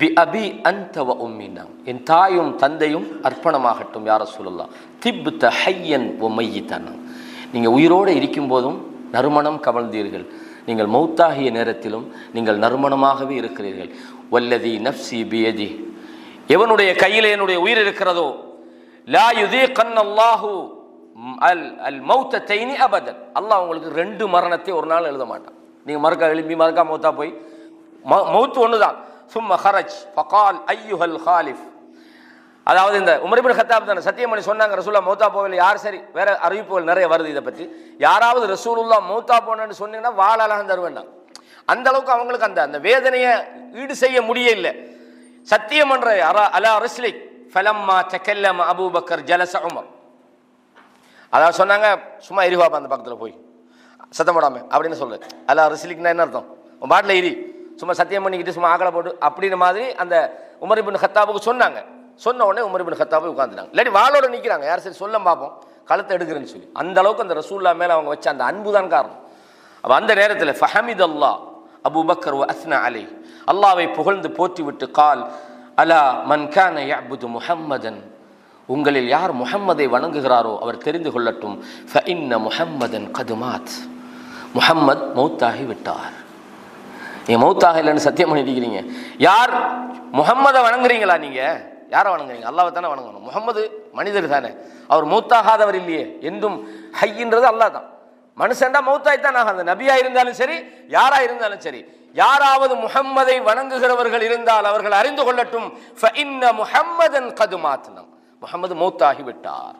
பி அபி அன்த வ உம்மினா, என் தாயும் தந்தையும் அர்ப்பணமாகட்டும் யா ரசூலுல்லாஹ், திப்த ஹய்யன் வ மையிதன், நீங்கள் உயிரோடு இருக்கும் போதும் நறுமணம் கவர்ந்தீர்கள், நீங்கள் மௌத்தாகிய நேரத்திலும் நீங்கள் நறுமணமாகவே இருக்கிறீர்கள். வல்லதி நஃப்சி பியதி, எவனுடைய கையில் என்னுடைய உயிர் இருக்கிறதோ, லா யுதீகன்னல்லாஹு அல் மௌத்தத்தைனி அபதன், அல்லாஹ் உங்களுக்கு 2 மரணத்தை ஒரு நாள் எழுத மாட்டான். நீங்கள் மறுக்கா எழுப்பி மறுக்கா மௌத்தா போய் மௌத்து ஒன்று தான். சும்ம ஹரஜ் ஃபகால் ஐயுஹல் ஹாலிஃப், அதாவது இந்த உமர் இப்னு கத்தாப் தான் சத்தியம் பண்ணி சொன்னாங்க ரசூலுல்லாஹ் மௌத்தா போகல. யார் சரி, வேற அறிவிப்புகள் நிறைய வருது இதை பற்றி. யாராவது ரசூலுல்லாஹ் மௌத்தா போனேன்னு சொன்னீங்கன்னா வாழலாம் தருவேன். அந்த அளவுக்கு அவங்களுக்கு அந்த அந்த வேதனையை ஈடு செய்ய முடியல. சத்தியம் பண்ற அலா ரஸ்லிக் ஃபலம்மா தகல்லம அபூபக்கர் ஜலஸ உமர், அதாவது சொன்னாங்க சும்மா எரிவாப்பா அந்த பக்கத்தில் போய் சத்தம் போடாம அப்படின்னு சொல்லு. அலா ரஸ்லிக்னா என்ன அர்த்தம், உன் பாட்டில் எரி, சும்மா சத்தியம் பண்ணிக்கிட்டு சும்மா ஆக்கலை போட்டு அப்படின்னு மாதிரி அந்த உமர் இப்னு கத்தாபுக்கு சொன்னாங்க. சொன்ன உடனே உமர் இப்னு கத்தாபு உட்காந்துட்டாங்க. இல்லாட்டி வாளோட நிற்கிறாங்க, யார் சரி சொல்ல பார்ப்போம் கழுத்தை எடுக்கிறேன்னு சொல்லி. அந்த அளவுக்கு அந்த ரசூலுல்லாஹ் மேலே அவங்க வச்ச அந்த அன்பு தான் காரணம். அப்போ அந்த நேரத்தில் ஃபஹமித் அல்லாஹ் அபூபக்கர் வ அஸ்னா அலைஹி, அல்லாஹ்வை புகழ்ந்து போற்றி விட்டு கால் அலா மன் கான யஅ்புது முஹம்மதன், உங்களில் யார் முஹம்மதை வணங்குகிறாரோ அவர் தெரிந்து கொள்ளட்டும், ஃபஇன்ன முஹம்மதன் கத் மாத், முஹம்மத் மௌத்தாகி விட்டார். நீங்கள் மௌத்தாக இல்லைன்னு சத்தியம் பண்ணிட்டு யார் முஹம்மதை வணங்குறீங்களா? நீங்கள் யாரை வணங்குறீங்க? அல்லாஹ்வை தானே வணங்கணும். முஹம்மது மனிதர் தானே, அவர் மௌத்தாகாதவர் இல்லையே, என்றும் ஹைன்றது அல்லாஹ் தான். மனுஷன்டா மௌத்தாய்த்தான் ஆகாது, நபியா இருந்தாலும் சரி யாரா இருந்தாலும் சரி. யாராவது முஹம்மதை வணங்குகிறவர்கள் இருந்தால் அவர்கள் அறிந்து கொள்ளட்டும், ஃபஇன்ன முஹம்மதன் கத் மாத்னா, முஹம்மது மௌத்தாகி விட்டார்.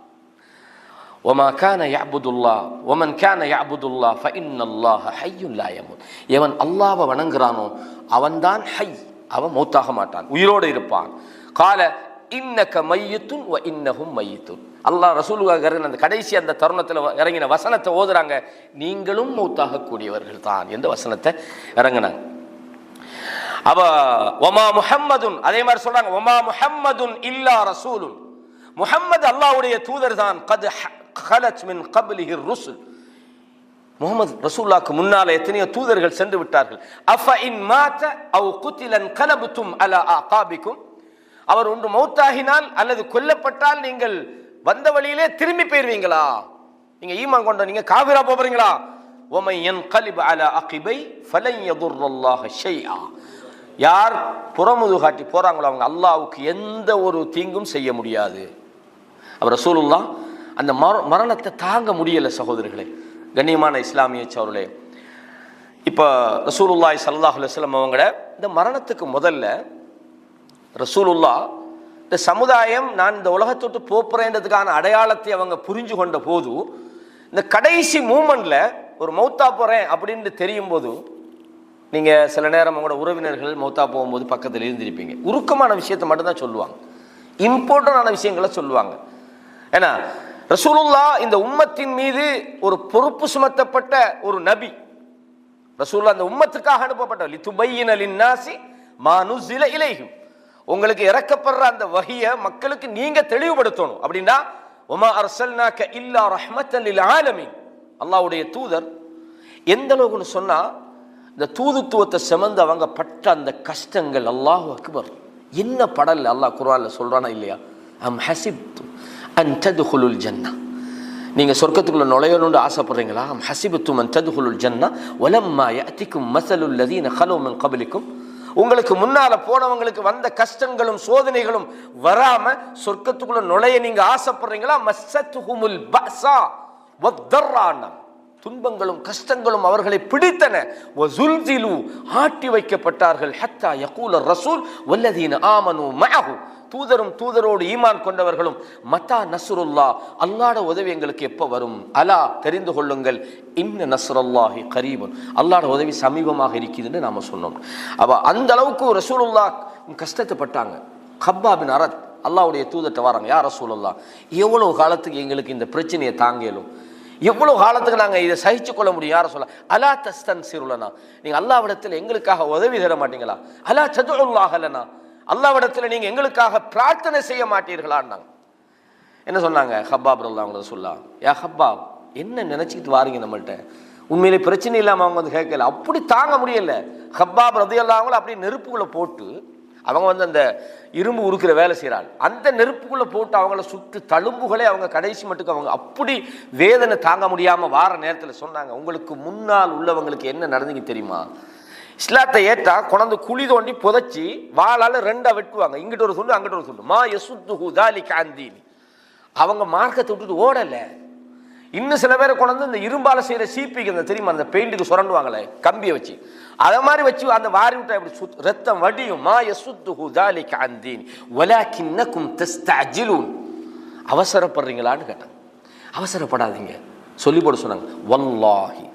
وما كان يعبد الله ومن كان يعبد الله فإن الله حي لا يموت, எவன் அல்லாஹ்வை வணங்குறானோ அவன்தான் ஹை, அவன் மௌத்தாக மாட்டான், உயிரோடு இருப்பான். கால இன்னக மையித்துன் வ இன்னஹும் மையித்துன், அல்லாஹ் ரசூலுல்லாஹ் அந்த கடைசி அந்த தருணத்தில் இறங்கின வசனத்தை ஓதுறாங்க, நீங்களும் மௌத்தாக கூடியவர்கள் தான் என்ற வசனத்தை இறங்கினாங்க. அவ ஒமா முஹம்மதுன், அதே மாதிரி சொல்றாங்க ஒமா முஹம்மதுன் இல்லா ரசூலுன், முஹம்மது அல்லாஹ்வுடைய தூதர் தான். கத் ஹலத் மின் கப்லிஹி ருசுல், முஹம்மது ரசூலுல்லாஹ்க்கு முன்னால எத்தனையோ தூதர்கள் சென்று விட்டார்கள். அஃப இன் மாத அவ் குத்திலன் கலபுத்தும் அலா அகாபிக்கும், அவர் ஒன்று மௌத்தாகினால் அல்லது கொல்லப்பட்டால் நீங்கள் வந்த வழியிலே திரும்பி போயிருவீங்களா? நீங்க ஈமான் கொண்ட நீங்க காஃபிரா போறீங்களா? வமை யன்கலிப் அலா அகிபை ஃபலன் யதுர்ரல்லாஹ ஷைஆ, யார் புறமுது காட்டி போறாங்களோ அவங்க அல்லாஹ்வுக்கு எந்த ஒரு தீங்கும் செய்ய முடியாது. அவர் ரசூலுல்லாஹ் அந்த மரணத்தை தாங்க முடியல. சகோதரர்களே, கண்ணியமான இஸ்லாமிய சகோதரர்களே, இப்போ ரசூலுல்லாஹி ஸல்லல்லாஹு அலைஹி வஸல்லம் அவங்கள இந்த மரணத்துக்கு முதல்ல ரசூலுல்லாஹ் இந்த சமுதாயம் நான் இந்த உலகத்தொட்டு போப்புறேன்றதுக்கான அடையாளத்தை அவங்க புரிஞ்சு கொண்ட போது இந்த கடைசி மூமெண்ட்ல ஒரு மௌத்தா போகிறேன் அப்படின்னு தெரியும் போது நீங்கள் சில நேரம் உங்களோட உறவினர்கள் மௌத்தா போகும்போது பக்கத்தில் இருந்திருப்பீங்க. உருக்கமான விஷயத்தை மட்டும்தான் சொல்லுவாங்க, இம்பார்ட்டண்டான விஷயங்களை சொல்லுவாங்க. ஏன்னா ரசூலுல்லாஹ் இந்த உம்மத்தின் மீது ஒரு பொறுப்பு சுமத்தப்பட்ட ஒரு நபி. ரசூலுல்லாஹ் அந்த உம்மத்துக்காக அனுப்பப்பட்ட லிதுபையின லின்னாஸி மா நுஸில இலைஹிம், உங்களுக்கு இறக்கப்படுற அந்த வஹியை மக்களுக்கு நீங்க தெளிவுபடுத்தணும். அப்படின்னா வமா அர்சல்னாக இல்லா ரஹ்மத்தன் லில் ஆலமீன், அல்லாஹ்வுடைய தூதர் எந்த அளவுக்குன்னு சொன்னா இந்த தூதுத்துவத்தை சுமந்து அவங்க பட்ட அந்த கஷ்டங்கள், அல்லாஹு அக்பர், என்ன படல அல்லாஹ் குர்ஆன்ல சொல்றானா இல்லையா? அம் ஹஸிப்து அன் தத்குலுல் ஜன்னah, நீங்க சொர்க்கத்துக்குள்ள நுழையணும்னு ஆசைப்படுறீங்களா? அம் ஹஸிப்தும் அன் தத்குலுல் ஜன்னah வலம்மா யஅதிகும் மஸலுல் லதீன கலூ மின் கப்லிக்கும், உங்களுக்கு முன்னால போனவங்களுக்கு வந்த கஷ்டங்களும் சோதனைகளும் வராம சொர்க்கத்துக்குள்ள நுழைய நீங்க ஆசைப்படுறீங்களா? மஸ்ஸத்துஹுமுல் பஸா வத்தர்ரானா, துன்பங்களும் கஷ்டங்களும் அவர்களை பிடித்தன. வஸுல்ஸிலு, ஆட்டி வைக்கப்பட்டார்கள். ஹத்தா யகூல ரசூல் வல்லதீன ஆமனு மஅஹு, தூதரும் தூதரோடு ஈமான் கொண்டவர்களும் மத்தா நஸ்ருல்லாஹ், அல்லாஹ்வுடைய உதவி எங்களுக்கு எப்போ வரும்? அலா, தெரிந்து கொள்ளுங்கள், இன்ன நஸ்ருல்லாஹி கரீபுன், அல்லாஹ்வுடைய உதவி சமீபமாக இருக்குதுன்னு நாம சொன்னோம். அப்ப அந்த அளவுக்கு ரசூலுல்லாஹ் கஷ்டப்பட்டாங்க. கப்பா பின் அரத் அல்லாஹ்வுடைய தூதர்ட்ட வராங்க, யா ரசூலுல்லாஹ், எவ்வளவு காலத்துக்கு எங்களுக்கு இந்த பிரச்சனையை தாங்கலும், எவ்வளவு காலத்துக்கு நாங்கள் இதை சகிச்சு கொள்ள முடியும்? யார சொல்ல, அலா தஸ்தன்சிருலனா, நீங்க அல்லாஹ்விடத்தில் எங்களுக்காக உதவி தர மாட்டீங்களா? அலா ததுல்லாஹ லனா, அல்லாஹ்விடத்தில் நீங்க எங்களுக்காக பிரார்த்தனை செய்ய மாட்டீர்களான்னாங்க. என்ன சொன்னாங்க? ஹப்பாப் ரலியல்லாஹு ரசூலுல்லாஹ், யா ஹப்பாப், என்ன நினைச்சிட்டு வாரீங்க நம்மள்ட்ட? உண்மையிலே பிரச்சனை இல்லாமல் அவங்க வந்து கேட்கல, அப்படி தாங்க முடியல. ஹப்பாப் ரலியல்லாஹு அப்படி நெருப்புக்குள்ள போட்டு, அவங்க வந்து அந்த இரும்பு உருக்கிற வேலை செய்கிறாள், அந்த நெருப்புக்குள்ள போட்டு அவங்கள சுட்டு தழும்புகளே அவங்க கடைசி மட்டுக்கு அவங்க அப்படி வேதனை தாங்க முடியாம வார நேரத்தில் சொன்னாங்க, உங்களுக்கு முன்னால் உள்ளவங்களுக்கு என்ன நடந்துங்க தெரியுமா? இஸ்லாத்தை ஏற்றா கொண்டு குழி தோண்டி புதைச்சி வாளால ரெண்டா வெட்டுவாங்க, இங்கிட்ட ஒரு துண்டு அங்கிட்ட ஒரு துண்டு. மா யசுத்துஹு தாலிக அன் தீனி, அவங்க மார்க்கத்தை விட்டுட்டு ஓடல. இன்னும் சில பேரை கொண்டு இந்த இரும்பால செய்யற சீப்பிக்கு தெரியுமா, அந்த பெயிண்ட்டுக்கு சுரண்டுவாங்களே கம்பியை வச்சு, அதை மாதிரி வச்சு அந்த வாரி விட்டா இப்படி ரத்தம் வடியும். மா யசுத்துஹு தாலிக அன் தீனி வலாகின்னகும் தஸ்தஅஜிலூன், அவசரப்படுறீங்களான்னு கேட்டாங்க. அவசரப்படாதீங்க சொல்லி போட சொன்னாங்க. வல்லாஹி,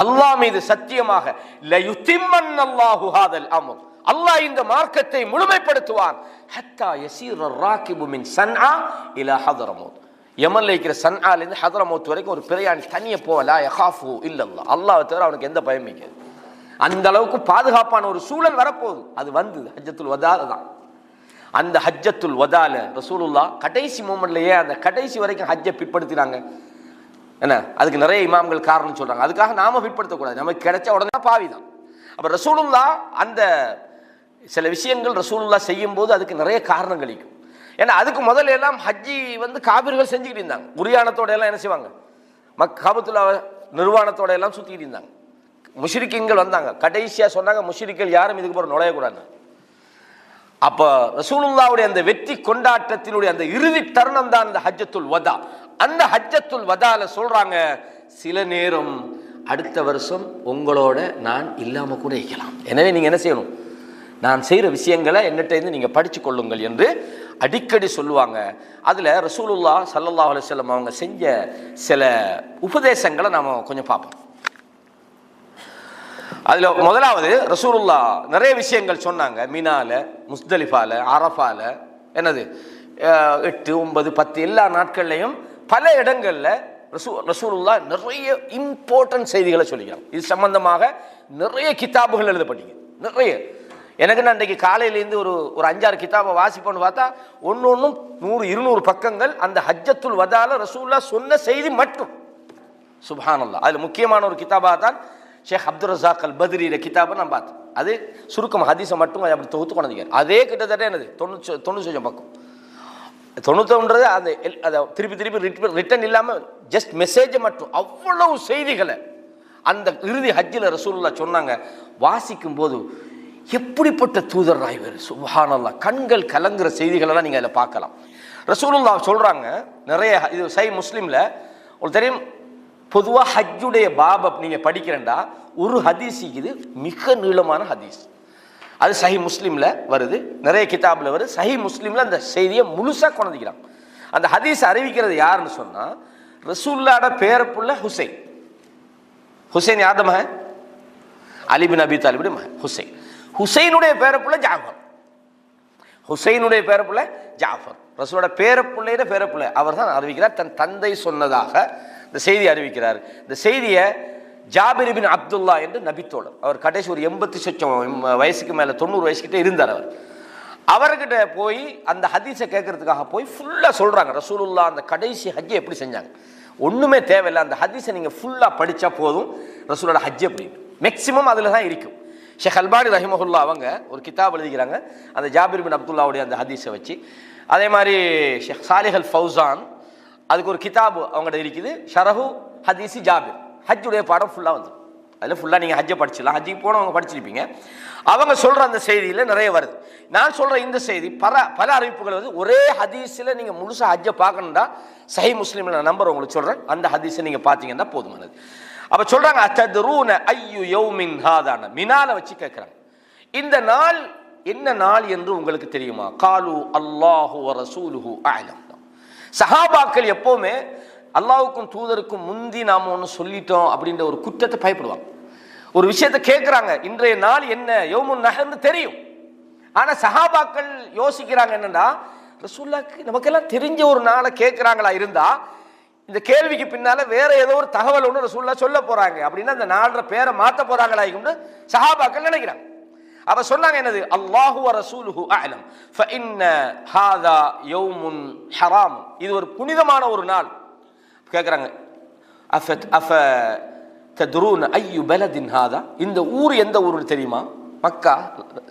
அல்லாஹ் மீது சத்தியமாக, லயுத்திம்மன்னல்லாஹு ஹாதல் அம்ர், அல்லாஹ் இந்த மார்க்கத்தை முழுமைப்படுத்துவான். ஹத்தா யஸீர ராகிபு மின் சன்ஆ இலா ஹதரமௌத், யமன்ல இருக்கிற சன்ஆலிருந்து ஹதரமௌத் வரைக்கும் ஒரு பிரயாணி தனியே போவலா யகாஃபு இல்லல்லாஹ், அல்லாஹ்வை தவிர அவனுக்கு எந்த பயமும் இருக்காது. அந்த அளவுக்கு பாதுகாப்பான ஒரு சூழல் வரப்போகுது. அது வந்து ஹஜ்ஜத்துல் வதால தான். அந்த ஹஜ்ஜத்துல் வதால ரசூலுல்லாஹ் கடைசி மூமெண்ட்லயே அந்த கடைசி வரைக்கும் ஹஜ்ஜை பிற்படுத்தினாங்க. என்ன, அதுக்கு நிறைய இமாம்கள் காரணம் சொல்றாங்க. அதுக்காக நாம பிற்படுத்தக்கூடாது, நமக்கு கிடைச்ச உடனே பாவி தான். அப்ப ரசூலுல்லாஹ் அந்த சில விஷயங்கள் ரசூலுல்லாஹ் செய்யும் போது அதுக்கு நிறைய காரணங்கள் இருக்கும். ஏன்னா அதுக்கு முதல்ல எல்லாம் ஹஜ்ஜி வந்து காபிர்கள் செஞ்சுக்கிட்டு இருந்தாங்க, உரியானத்தோட எல்லாம் என்ன செய்வாங்க, காபத்துல்லா நிர்வாணத்தோட எல்லாம் சுத்திட்டு இருந்தாங்க. முஷ்ரிக்கீன்கள் வந்தாங்க, கடைசியா சொன்னாங்க முஷ்ரிக்கள் யாரும் இதுக்கு போற நுழையக்கூடாது. அப்ப ரசூலுல்லாஹ்வுடைய அந்த வெற்றி கொண்டாட்டத்தினுடைய அந்த இறுதி தருணம் தான் இந்த ஹஜ்ஜத்துல் வதா. அந்த ஹஜ்ஜத்துல் வதால சொல்றாங்க, சில நேரம் அடுத்த வருஷம் உங்களோட நான் இல்லாம கூட இருக்கலாம், எனவே நீங்க என்ன செய்யணும், நான் செய்யற விஷயங்களை என்னட்ட இருந்து நீங்க படிச்சு கொள்ளுங்கள் என்று அடிக்கடி சொல்லுவாங்க. அதுல ரசூலுல்லாஹ் ஸல்லல்லாஹு அலைஹி வஸல்லம் அவங்க செஞ்ச சில உபதேசங்களை நாம கொஞ்சம் பார்ப்போம். அதுல முதலாவது ரசூலுல்லாஹ் நிறைய விஷயங்கள் சொன்னாங்க. மினால, முஸ்தலிஃபால, அரஃபால, என்னது 8, 9, 10 எல்லா நாட்கள்லையும் பல இடங்கள்ல ரசூலுல்லாஹ் நிறைய இம்பார்ட்டன்ட் செய்திகளை சொல்லிக்கிறாங்க. இது சம்பந்தமாக நிறைய கிதாபுகள் எழுதப்பட்டீங்க, நிறைய. எனக்கு நான் இன்றைக்கு காலையிலேருந்து ஒரு 5-6 கிதாபை வாசிப்போன்னு பார்த்தா ஒன்னொன்னும் 100-200 பக்கங்கள் அந்த ஹஜ்ஜத்துல் வதால ரசூலுல்லாஹ் சொன்ன செய்தி மட்டும். சுப்ஹானல்லாஹ். அதுல முக்கியமான ஒரு கிதாபாக தான் ஷேக் அப்துல் ரஸாக் அல் பத்ரியோட கிதாபை நான் பார்த்தேன். அது சுருக்கம் ஹதீஸை மட்டும் அப்படி தொகுத்து கொண்டாங்க. அதே கிட்டத்தட்ட என்னது 90 பக்கம். 91 அந்த அதை திருப்பி ரிட்டன் இல்லாமல் ஜஸ்ட் மெசேஜை மட்டும், அவ்வளவு செய்திகளை அந்த இறுதி ஹஜ்ஜில் ரசூலுல்லாஹ் சொன்னாங்க. வாசிக்கும் போது எப்படிப்பட்ட தூதர் ராய்வர், சுப்ஹானல்லாஹ், கண்கள் கலங்குற செய்திகளெல்லாம் நீங்கள் அதில் பார்க்கலாம். ரசூலுல்லாஹ் சொல்கிறாங்க நிறைய. இது சஹீஹ் முஸ்லிமில் உங்களுக்கு தெரியும், பொதுவாக ஹஜ்ஜுடைய பாபை நீங்கள் படிக்கிறேன்டா ஒரு ஹதீஸ் இது மிக நீளமான ஹதீஸ். அது சஹீஹ் முஸ்லிமில் வருது, நிறைய கிதாபில் வருது. சஹீஹ் முஸ்லிமில் அந்த செய்தியை முழுசாக கொண்டிருக்கிறான். அந்த ஹதீஸ் அறிவிக்கிறது யாருன்னு சொன்னால் ரசூலுல்லாஹ்வோட பேரப்புள்ள ஹுசைன். ஹுசைன் யார் மகன்? அலி பின் அபி தாலிபுடைய மகன் ஹுசைன். ஹுசைனுடைய பேரப்புள்ள ஜாஃபர். ஹுசைனுடைய பேரப்புள்ள ஜாஃபர். ரசூலோட பேரப்புள்ளையிட பேரப்புள்ளை அவர் தான் அறிவிக்கிறார். தன் தந்தை சொன்னதாக இந்த செய்தி அறிவிக்கிறார். இந்த செய்தியை ஜாபிர் பின் அப்துல்லா என்று நபித்தோழர், அவர் கடைசி ஒரு 80 வயசுக்கு மேலே 90 வயசுக்கிட்ட இருந்தார். அவர்கிட்ட போய் அந்த ஹதீஸை கேட்கறதுக்காக போய் ஃபுல்லாக சொல்கிறாங்க. ரசூலுல்லா அந்த கடைசி ஹஜ்ஜை எப்படி செஞ்சாங்க, ஒன்றுமே தேவையில்லை, அந்த ஹதீஸை நீங்கள் ஃபுல்லாக படித்தா போதும் ரசூலோட ஹஜ் அப்படின்னு மேக்சிமம் அதில் தான் இருக்கும். ஷேக் அல்பானி ரஹிமஹுல்லா அவங்க ஒரு கிதாப் எழுதிக்கிறாங்க அந்த ஜாபிர் பின் அப்துல்லாவுடைய அந்த ஹதீஸை வச்சு. அதே மாதிரி ஷேக் சாலிஹ் அல் ஃபௌசான் அதுக்கு ஒரு கிதாப் அவங்கள்ட்ட இருக்குது, ஷரஹு ஹதீஸி ஜாபிர். ஹஜ்ஜுடைய பாடம் ஃபுல்லாக வந்து அதில் ஃபுல்லாக நீங்கள் ஹஜ்ஜை படிச்சிடலாம், ஹஜ்ஜுக்கு போனவங்க படிச்சிருப்பீங்க. அவங்க சொல்கிற அந்த செய்தியில் நிறைய வருது. நான் சொல்கிற இந்த செய்தி பல அறிவிப்புகள் வந்து ஒரே ஹதீஸில் நீங்கள் முழுசாக ஹஜ்ஜை பார்க்கணுன்னா சஹீஹ் முஸ்லிமில் நான் நம்பர் உங்களுக்கு சொல்கிறேன், அந்த ஹதீஸை நீங்கள் பார்த்தீங்கன்னா போதுமானது. அப்போ சொல்கிறாங்க அத்தத்ரூன ஐயு யௌமின் ஹாதான, மினால வச்சு கேட்குறாங்க, இந்த நாள் என்ன நாள் என்று உங்களுக்கு தெரியுமா? காலு அல்லாஹு வ ரசூலுஹு அஅலம். சஹாபாக்கள் எப்போவுமே அல்லாஹ்வுக்கும் தூதருக்கும் முந்தி நாம் ஒன்று சொல்லிட்டோம் அப்படின்ற ஒரு குற்றத்தை பயப்படுவாங்க. ஒரு விஷயத்தை கேட்குறாங்க, இன்றைய நாள் என்ன யௌமுன் நஹர்னு தெரியும். ஆனால் சஹாபாக்கள் யோசிக்கிறாங்க என்னன்னா, ரசூலுல்லாஹ்க்கு நமக்கெல்லாம் தெரிஞ்ச ஒரு நாளை கேட்குறாங்களா இருந்தா இந்த கேள்விக்கு பின்னால வேற ஏதோ ஒரு தகவல் ஒன்று ரசூலுல்லாஹ் சொல்ல போறாங்க அப்படின்னா அந்த நாளோட பேரை மாற்ற போறாங்களா என்று சஹாபாக்கள் நினைக்கிறாங்க. அப்ப சொன்னாங்க என்னது, அல்லாஹு வ ரசூலுஹு அஅலம் ஃபஇன்ன ஹாதா யௌமுன் ஹராம், இது ஒரு புனிதமான ஒரு நாள். கேட்குறாங்க அஃப தத்ரூன ஐயு பலதின் ஹாதா, இந்த ஊர் எந்த ஊருன்னு தெரியுமா? மக்கா.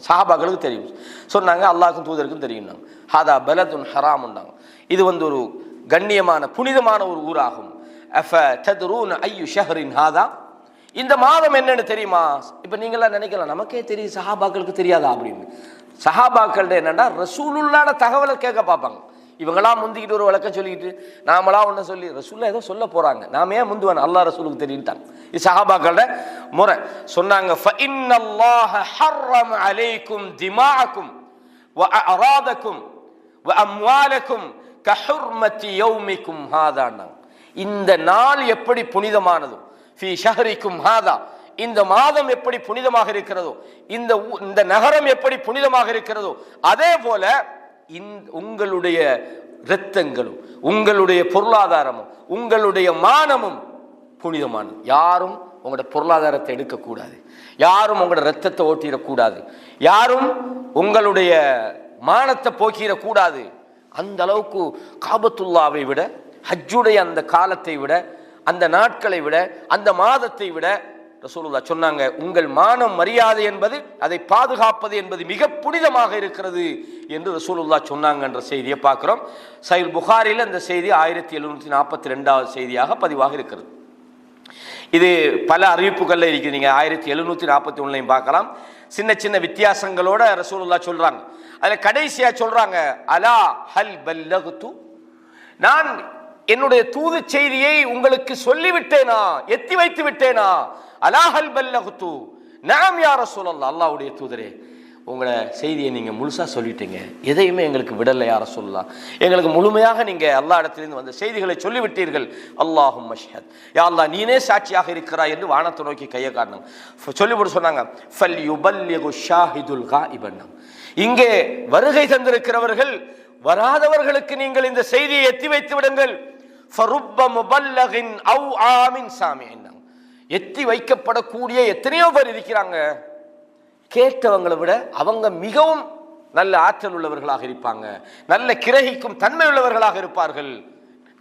சஹாபாக்களுக்கு தெரியும். சொன்னாங்க அல்லாஹ்வுக்கும் தூதருக்கும் தெரியும். ஹாதா பலதுன் ஹராம்னாங்க, இது வந்து ஒரு கண்ணியமான புனிதமான ஒரு ஊராகும். அஃப தத்ரூன ஐயு ஷஹரின் ஹாதா, இந்த மாதம் என்னன்னு தெரியுமா? இப்போ நீங்களாம் நினைக்கலாம் நமக்கே தெரியும் சஹாபாக்களுக்கு தெரியாதா அப்படின்னு. சஹாபாக்கள் என்னன்னா ரசூலுல்லாஹ்ட தகவலை கேட்க பார்ப்பாங்க. இவங்களாம் முந்திக்கிட்டு ஒரு வழக்கம் சொல்லிக்கிட்டு நாமளாம் ஒன்று சொல்லி ரசூலுல்லாஹ் ஏதோ சொல்ல போறாங்க, நாம ஏன் முந்துவான, அல்லாஹ் ரசூலுக்கு தெரியுட்டாங்க. இது சஹாபாக்களோட முறை. சொன்னாங்க ஃபஇன்னல்லாஹ ஹர்ரம அலைக்கும் திமாஅக்கும் வ அராதக்கும் வ அம்வாலக்கும் கஹுர்மதி யௌமிக்கும் ஹாதானா, இந்த நாள் எப்படி புனிதமானதோ, ஃபீ ஷஹரிக்கும் ஹாதா, இந்த மாதம் எப்படி புனிதமாக இருக்கிறதோ, இந்த நகரம் எப்படி புனிதமாக இருக்கிறதோ, அதே போல உங்களுடைய இரத்தங்களும் உங்களுடைய பொருளாதாரமும் உங்களுடைய மானமும் புனிதமானது. யாரும் உங்களோட பொருளாதாரத்தை எடுக்கக்கூடாது, யாரும் உங்களோட இரத்தத்தை ஓட்டிடக்கூடாது, யாரும் உங்களுடைய மானத்தை போக்கிடக்கூடாது. அந்த அளவுக்கு காபத்துல்லாவை விட, ஹஜ்ஜுடைய அந்த காலத்தை விட, அந்த நாட்களை விட, அந்த மாதத்தை விட ரசூலுல்லாஹ் சொன்னாங்க, உங்கள் மானம் மரியாதை என்பது, அதை பாதுகாப்பது என்பது மிக புனிதமாக இருக்கிறது என்று ரசூலுல்லாஹ் சொன்னாங்க என்ற செய்தியை பார்க்கிறோம். சஹீஹ் புகாரியில் இந்த செய்தி 1742வது செய்தியாக பதிவாக இருக்கிறது. இது பல அறிவிப்புகள்ல இருக்குது, நீங்க 1741 பார்க்கலாம். சின்ன சின்ன வித்தியாசங்களோட ரசூலுல்லாஹ் சொல்றாங்க. அதுல கடைசியா சொல்றாங்க, அலா ஹல் பல்லக்து, நான் என்னுடைய தூது செய்தியை உங்களுக்கு சொல்லிவிட்டேனா, எத்தி வைத்து விட்டேனா? அலா ஹல் பல்லக்து, நாம் யா ரசூலல்லாஹ், அல்லாஹ்வுடைய தூதரே உங்களை செய்தியை நீங்க முழுசா சொல்லிட்டீங்க, எதையுமே எங்களுக்கு விடலை யா ரசூலல்லாஹ், எங்களுக்கு முழுமையாக நீங்க அல்லாஹ் இடத்திலிருந்து வந்த செய்திகளை சொல்லிவிட்டீர்கள். அல்லாஹும் மஷ்ஹத், யா அல்லாஹ் நீனே சாட்சியாக இருக்கிறாய் என்று வானத்தை நோக்கி கையை காட்டினாங்க. சொல்லிவிட்டு சொன்னாங்க, ஃபல் யுபல்லிகு ஷாஹிதுல் காயிபன், இங்கே வருகை தந்திருக்கிறவர்கள் வராதவர்களுக்கு நீங்கள் இந்த செய்தியை எத்தி வைத்து விடுங்கள். ஃபருப்ப முபல்லகின் அவ் ஆமின் சாமியின், எத்தி வைக்கப்படக்கூடிய எத்தனையோ பேர் இருக்கிறாங்க, கேட்டவங்களை விட அவங்க மிகவும் நல்ல ஆற்றல் உள்ளவர்களாக இருப்பாங்க, நல்ல கிரகிக்கும் தன்மை உள்ளவர்களாக இருப்பார்கள்.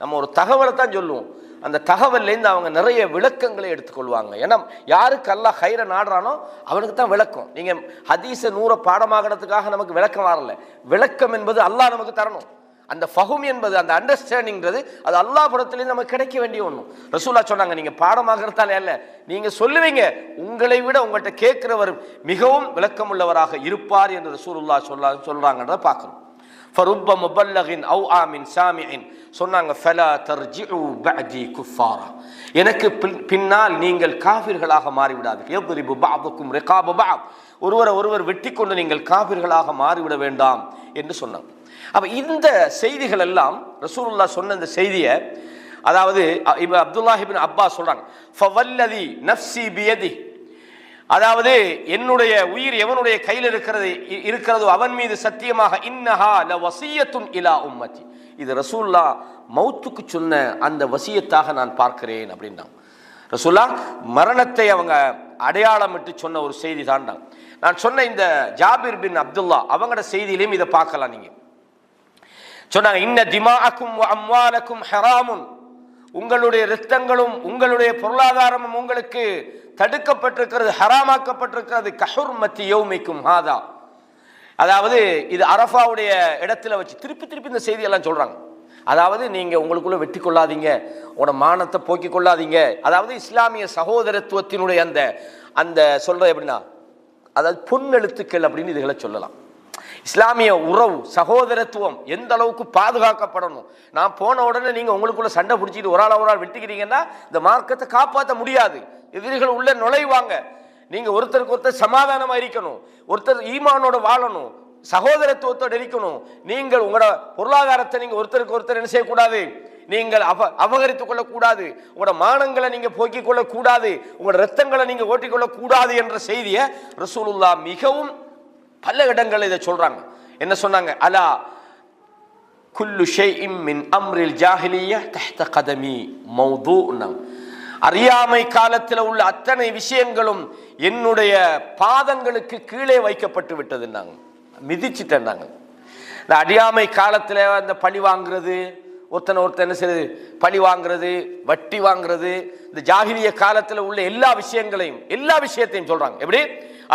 நம்ம ஒரு தகவலை தான் சொல்லுவோம், அந்த தகவல்லேருந்து அவங்க நிறைய விளக்கங்களை எடுத்துக்கொள்வாங்க. ஏன்னா யாருக்கு அல்லாஹ் ஹைர நாடுறானோ அவனுக்கு தான் விளக்கம். நீங்கள் ஹதீஸை 100 பாடமாகறதுக்காக நமக்கு விளக்கம் வரல, விளக்கம் என்பது அல்லாஹ் நமக்கு தரணும். அந்த ஃபஹும் என்பது, அந்த அண்டர்ஸ்டாண்டிங்கிறது, அது அல்லாஹ் புறத்திலேருந்து நமக்கு கிடைக்க வேண்டிய ஒன்று. ரசூலுல்லாஹ் சொன்னாங்க, நீங்கள் பாடமாகறதாலே அல்ல, நீங்கள் சொல்லுவீங்க, உங்களை விட உங்கள்கிட்ட கேட்கிறவர் மிகவும் விளக்கம் உள்ளவராக இருப்பார் என்று ரசூலுல்லாஹ் சொல்றாங்கன்றத பார்க்கணும். ஃபருப்ப முபல்லகின் அவ் ஆமின் சாமியின் சொன்னாங்க, ஃபலா தர்ஜிஉ பஅதி குஃபாரா, எனக்கு பின்னால் நீங்கள் காஃபிர்களாக மாறிவிடாதீர்கள். யத்ரிபு பஅதுக்கும் ரிகாப பஅத், ஒருவர் வெட்டி கொண்டு நீங்கள் காஃபிர்களாக மாறிவிட வேண்டாம் என்று சொன்னாங்க. அப்ப இந்த செய்திகள் எல்லாம் ரசூலுல்லாஹ் சொன்ன இந்த செய்தியை அதாவது அப்துல்லாஹ் இப்னு அப்பாஸ் சொல்றாங்க, ஃபவல்லதி நஃப்ஸி பியதி, அதாவது என்னுடைய உயிர் எவனுடைய கையில் இருக்கிறதோ அவன் மீது சத்தியமாக, இன்னஹா லவஸியத்துன் இலா உம்மதி, இது ரசூலுல்லாஹ் மௌத்துக்கு சொன்ன அந்த வசியத்தாக நான் பார்க்கிறேன் அப்படின்றாங்க. ரசூலுல்லாஹ் மரணத்தை அவங்க அடையாளமிட்டு சொன்ன ஒரு செய்தி தான்டாங்க. நான் சொன்ன இந்த ஜாபிர் பின் அப்துல்லா அவங்களோட செய்தியிலையும் இதை பார்க்கலாம். நீங்க சொன்னாங்க, இன்ன திமாஅக்கும் வ அம்வாலக்கும் ஹராமுன், உங்களுடைய இரத்தங்களும் உங்களுடைய பொருளாதாரமும் உங்களுக்கு தடுக்கப்பட்டிருக்கிறது, ஹராமாக்கப்பட்டிருக்கிறது, கஹுர்மத்தி யௌமிக்கும் ஹாதா, அதாவது இது அரஃபாவுடைய இடத்துல வச்சு திருப்பி திருப்பி இந்த செய்தியெல்லாம் சொல்றாங்க. அதாவது நீங்க உங்களுக்குள்ள வெட்டி கொள்ளாதீங்க, உங்களோட மானத்தை போக்கிக் கொள்ளாதீங்க. அதாவது இஸ்லாமிய சகோதரத்துவத்தினுடைய அந்த அந்த சொல்ற எப்படின்னா, அதாவது பொன்னெழுத்துக்கள் அப்படின்னு இதுகளை சொல்லலாம். இஸ்லாமிய உறவு சகோதரத்துவம் எந்த அளவுக்கு பாதுகாக்கப்படணும். நான் போன உடனே நீங்க உங்களுக்குள்ள சண்டை பிடிச்சிட்டு ஒரு ஆள் வெட்டிக்கிறீங்கன்னா இந்த மார்க்கத்தை காப்பாற்ற முடியாது. எதிரிகள் உள்ள நுழைவாங்க. நீங்க ஒருத்தருக்கு ஒருத்தர் சமாதானமா இருக்கணும், ஒருத்தர் ஈமானோட வாழணும், சகோதரத்துவத்தோடு இருக்கணும். நீங்கள் உங்களோட பொருளாதாரத்தை நீங்க ஒருத்தருக்கு ஒருத்தர் என்ன செய்யக்கூடாது, நீங்கள் அபகரித்துக் கொள்ளக்கூடாது, உங்களோட மானங்களை நீங்க போக்கிக் கொள்ளக்கூடாது, உங்களோட ரத்தங்களை நீங்க ஓட்டிக்கொள்ள கூடாது என்ற செய்தியை ரசூலுல்லாஹ் மிகவும் பல இடங்கள் இதை சொல்றாங்க. என்ன சொன்னாங்க, அலா குல்லு ஷைஇம் மின் அம்ரில் ஜாஹிலிய்ய தஹ்த கதமி மௌதூனா, அறியாமை காலத்தில் உள்ள அத்தனை விஷயங்களும் என்னுடைய பாதங்களுக்கு கீழே வைக்கப்பட்டு விட்டதுன்னாங்க, மிதிச்சிட்டாங்க. இந்த அறியாமை காலத்தில் அந்த பழி வாங்குறது, ஒருத்தன் என்ன செய்யுது, பழி வாங்குறது, வட்டி வாங்குறது, இந்த ஜாஹிலிய காலத்தில் உள்ள எல்லா விஷயத்தையும் சொல்றாங்க. எப்படி,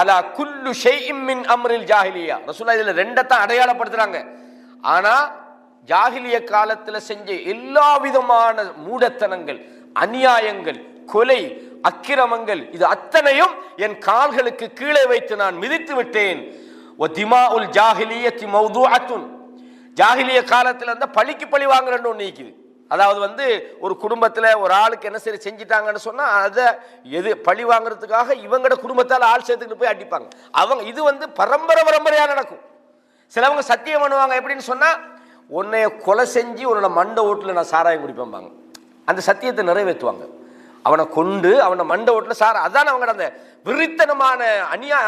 அலா குல்லு ஷைஇம் மின் அம்ரில் ஜாஹிலியா, ரசூலுல்லாஹ் இதுல ரெண்டத்தான் அடையாளப்படுத்துறாங்க. ஆனா ஜாஹிலிய காலத்துல செஞ்ச எல்லா விதமான மூடத்தனங்கள், அநியாயங்கள், கொலை, அக்கிரமங்கள், இது அத்தனையும் என் கால்களுக்கு கீழே வைத்து நான் மிதித்து விட்டேன். திமாஉல் ஜாஹிலியத்தி மௌதுஅத்துன், ஜாஹிலிய காலத்துல அந்த பழிக்கு பழி வாங்குறன்னு ஒண்ணு இருக்குது. அதாவது ஒரு குடும்பத்துல ஒரு ஆளுக்கு என்ன சரி செஞ்சிட்டாங்கன்னு சொன்னா அதை எது பழி வாங்குறதுக்காக இவங்களோட குடும்பத்தால் ஆள் சேர்த்துக்கிட்டு போய் அடிப்பாங்க. அவங்க இது பரம்பரையா நடக்கும். சிலவங்க சத்தியம் பண்ணுவாங்க, எப்படின்னு சொன்னா, உன்னைய கொலை செஞ்சு உன்னோட மண்டை ஓட்டுல நான் சாராயம் குடிப்பேன்பாங்க. அந்த சத்தியத்தை நிறைவேற்றுவாங்க. அவனை கொண்டு அவனை மண்டை ஓட்டுல அதான் அவங்களோட அந்த விரித்தனமான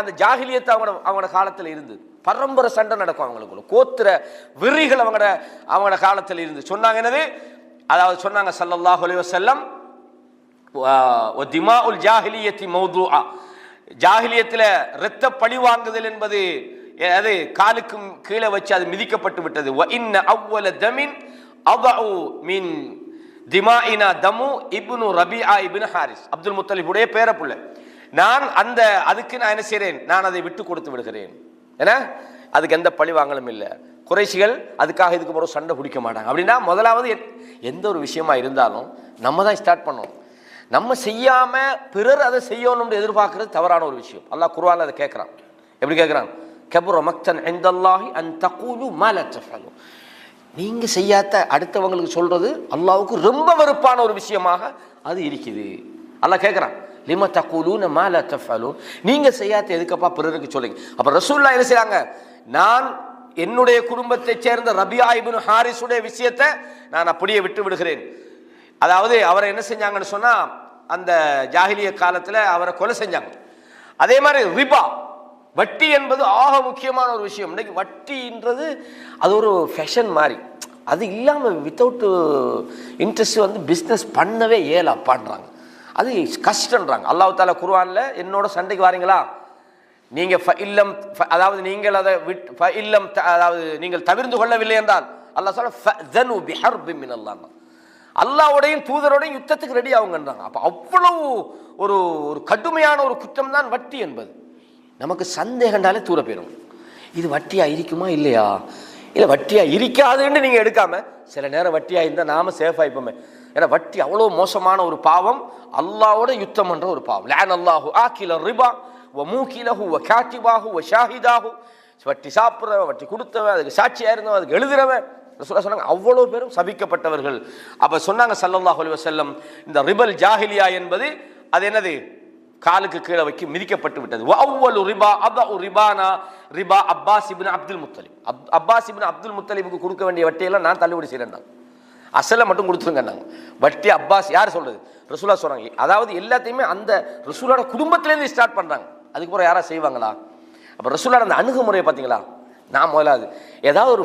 அந்த ஜாகிலியத்தை அவங்களோட காலத்தில் இருந்தது. பரம்பரை சண்டை நடக்கும் அவங்களுக்குள்ள, கோத்திர விரிகள் அவங்களோட காலத்தில் இருந்து. சொன்னாங்க என்னது, அதாவது சொன்னாங்க ஸல்லல்லாஹு அலைஹி வஸல்லம், திமாஉல் ஜாஹிலியத்தி மௌதுஆ, ஜாஹிலியத்தில் இரத்த பழி வாங்குதல் என்பது அது காலுக்கு கீழே வச்சு அது மிதிக்கப்பட்டு விட்டது. வ இன்ன அவ்வல தமின் அபஉ மின் திமாஇனா தமு இப்னு ரபிஆ இப்னு ஹாரிஸ், அப்துல் முத்தலிபுடைய பேரப்புள்ள. நான் அதுக்கு நான் என்ன செய்றேன், நான் அதை விட்டு கொடுத்து விடுகிறேன். ஏன்னா அதுக்கு எந்த பழி வாங்கலும் இல்லை. குறைஷிகள் அதுக்காக இதுக்கு பிறகு சண்டை பிடிக்க மாட்டாங்க. அப்படின்னா முதலாவது எந்த ஒரு விஷயமா இருந்தாலும் நம்ம தான் ஸ்டார்ட் பண்ணணும். நம்ம செய்யாம பிறர் அதை செய்யணும்னு எதிர்பார்க்கறது தவறான ஒரு விஷயம். அல்லாஹ் குர்ஆன்ல அதை கேட்கிறான். எப்படி கேட்கிறான், கபுர மக்தன் இன்தல்லாஹி அன் தகூலு மா லா தஃஅலூன், நீங்க செய்யாத அடுத்தவங்களுக்கு சொல்றது அல்லாஹ்வுக்கு ரொம்ப வெறுப்பான ஒரு விஷயமாக அது இருக்குது. அல்லாஹ் கேட்கிறான், லிம தகூலூன மா லா தஃஅலூன், நீங்க செய்யாத எதுக்கப்பா பிறருக்கு சொல்லுங்க. அப்ப ரசூலுல்லாஹ் என்ன செய்றாங்க, நான் என்னுடைய குடும்பத்தை சேர்ந்த ரபியா இப்னு ஹாரிஸுடைய விஷயத்தை நான் அப்படியே விட்டு விடுகிறேன். அதாவது அவரை என்ன செஞ்சாங்கன்னு சொன்னா, அந்த ஜாஹிலிய காலத்துல அவரை கொலை செஞ்சாங்க. அதே மாதிரி ரிபா, வட்டி என்பது ஆக முக்கியமான ஒரு விஷயம். இன்னைக்கு வட்டின்றது அது ஒரு ஃபேஷன் மாதிரி, அது இல்லாமல் வித்தவுட் இன்ட்ரெஸ்ட் பிஸ்னஸ் பண்ணவே ஏலாப்பான்றாங்க. அது கஷ்டன்றாங்க. அல்லாஹ் தஆலா குர்ஆன்ல, என்னோட சண்டைக்கு வாரீங்களா, நீங்க அதாவது நீங்கள் அதை அதாவது நீங்கள் தவிர்த்து கொள்ளவில்லை என்றால் அல்லாஹ் சொல்ல ஃபஅஸனு பிஹர்பின் மினல்லாஹ், அல்லாஹ்வுடையும் தூதரோடையும் யுத்தத்துக்கு ரெடி ஆகுங்கன்றாங்க. அப்ப அவ்வளவு ஒரு ஒரு கடுமையான ஒரு குற்றம் தான் வட்டி என்பது. நமக்கு சந்தேகண்டாலே தூர போயிடும். இது வட்டியா இருக்குமா இல்லையா, இல்லை வட்டியா இருக்காதுன்னு நீங்க எடுக்காம, சில நேரம் வட்டியா இருந்தால் நாம சேஃப் ஆயிப்போமே. ஏன்னா வட்டி அவ்வளோ மோசமான ஒரு பாவம், அல்லாஹ்வோட யுத்தம் என்ற ஒரு பாவம். லஅன அல்லாஹு ஆகில ரிபா வ மூகிலஹு வ காத்திபாஹு வ ஷாஹிதாஹு, வட்டி சாப்பிட்றவன், வட்டி கொடுத்தவன், அதுக்கு சாட்சியா இருந்தவன், அதுக்கு எழுதுறவன், ரசூலுல்லாஹ் சொன்னாங்க அவ்வளோ பேரும் சபிக்கப்பட்டவர்கள். அப்ப சொன்னாங்க ஸல்லல்லாஹு அலைஹி வஸல்லம், இந்த ரிபல் ஜாஹிலியா என்பது அது என்னது, காலுக்கு கீழே வைக்க மிதிக்கப்பட்டு விட்டது. வஅவ்வலு ரிபா அபஉ ரிபானா ரிபா அப்பாஸ் இப்னு அப்துல் முத்தலிப், அப்பாஸ் இப்னு அப்துல் முத்தலிபுக்கு கொடுக்க வேண்டிய வட்டியெல்லாம் நான் தள்ளுபடி செய்கிறேன். அசலை மட்டும் கொடுத்துருங்கன்னாங்க. வட்டி அப்பாஸ் யார் சொல்றது? ரசூலா சொல்றாங்க. அதாவது எல்லாத்தையுமே அந்த ரசூலோட குடும்பத்திலேருந்து ஸ்டார்ட் பண்றாங்க. அதுக்கப்புறம் யாரா செய்வாங்களா? அப்போ ரசூலோட அந்த அணுகுமுறையை பார்த்தீங்களா? நான் முதலாவது ஏதாவது ஒரு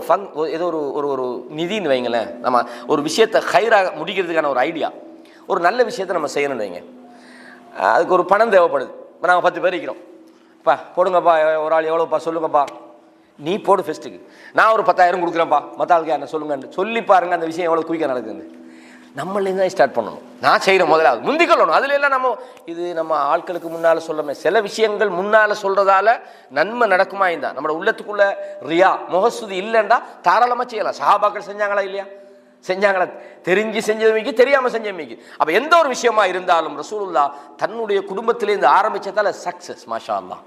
ஏதோ ஒரு ஒரு நிதின்னு வைங்களேன், நம்ம ஒரு விஷயத்தை ஹைராக முடிக்கிறதுக்கான ஒரு ஐடியா, ஒரு நல்ல விஷயத்தை நம்ம செய்யணும்னு வைங்க. அதுக்கு ஒரு பணம் தேவைப்படுது. இப்போ நாங்கள் 10 பேர் இருக்கிறோம். பா போடுங்கப்பா, ஒரு ஆள் எவ்வளோப்பா சொல்லுங்கப்பா, நீ போடு ஃபெஸ்ட்டுக்கு, நான் ஒரு 10,000 கொடுக்குறேன்ப்பா, மற்ற ஆளுக்கு என்ன சொல்லுங்கன்னு சொல்லி பாருங்க அந்த விஷயம் எவ்வளோ குயிக்காக நடக்குது. நம்மளேருந்து தான் ஸ்டார்ட் பண்ணணும். நான் செய்கிற முதலாவது முந்திக்கொள்ளணும். அதுல எல்லாம் நம்ம இது நம்ம ஆட்களுக்கு முன்னால் சொல்லணும். சில விஷயங்கள் முன்னால் சொல்றதால நன்மை நடக்குமா? இருந்தா நம்ம உள்ளத்துக்குள்ள ரியா முகஸ்துதி இல்லைண்டா தாராளமாக செய்யலாம். சஹாபாக்கள் செஞ்சாங்களா இல்லையா? செஞ்சாங்களா? தெரிஞ்சு செஞ்சமைக்கு, தெரியாம செஞ்சமைக்கு. அப்ப எந்த ஒரு விஷயமா இருந்தாலும் ரசூலுல்லாஹ் தன்னுடைய குடும்பத்திலேருந்து ஆரம்பிச்சதால சக்சஸ். மாஷா அல்லாஹ்.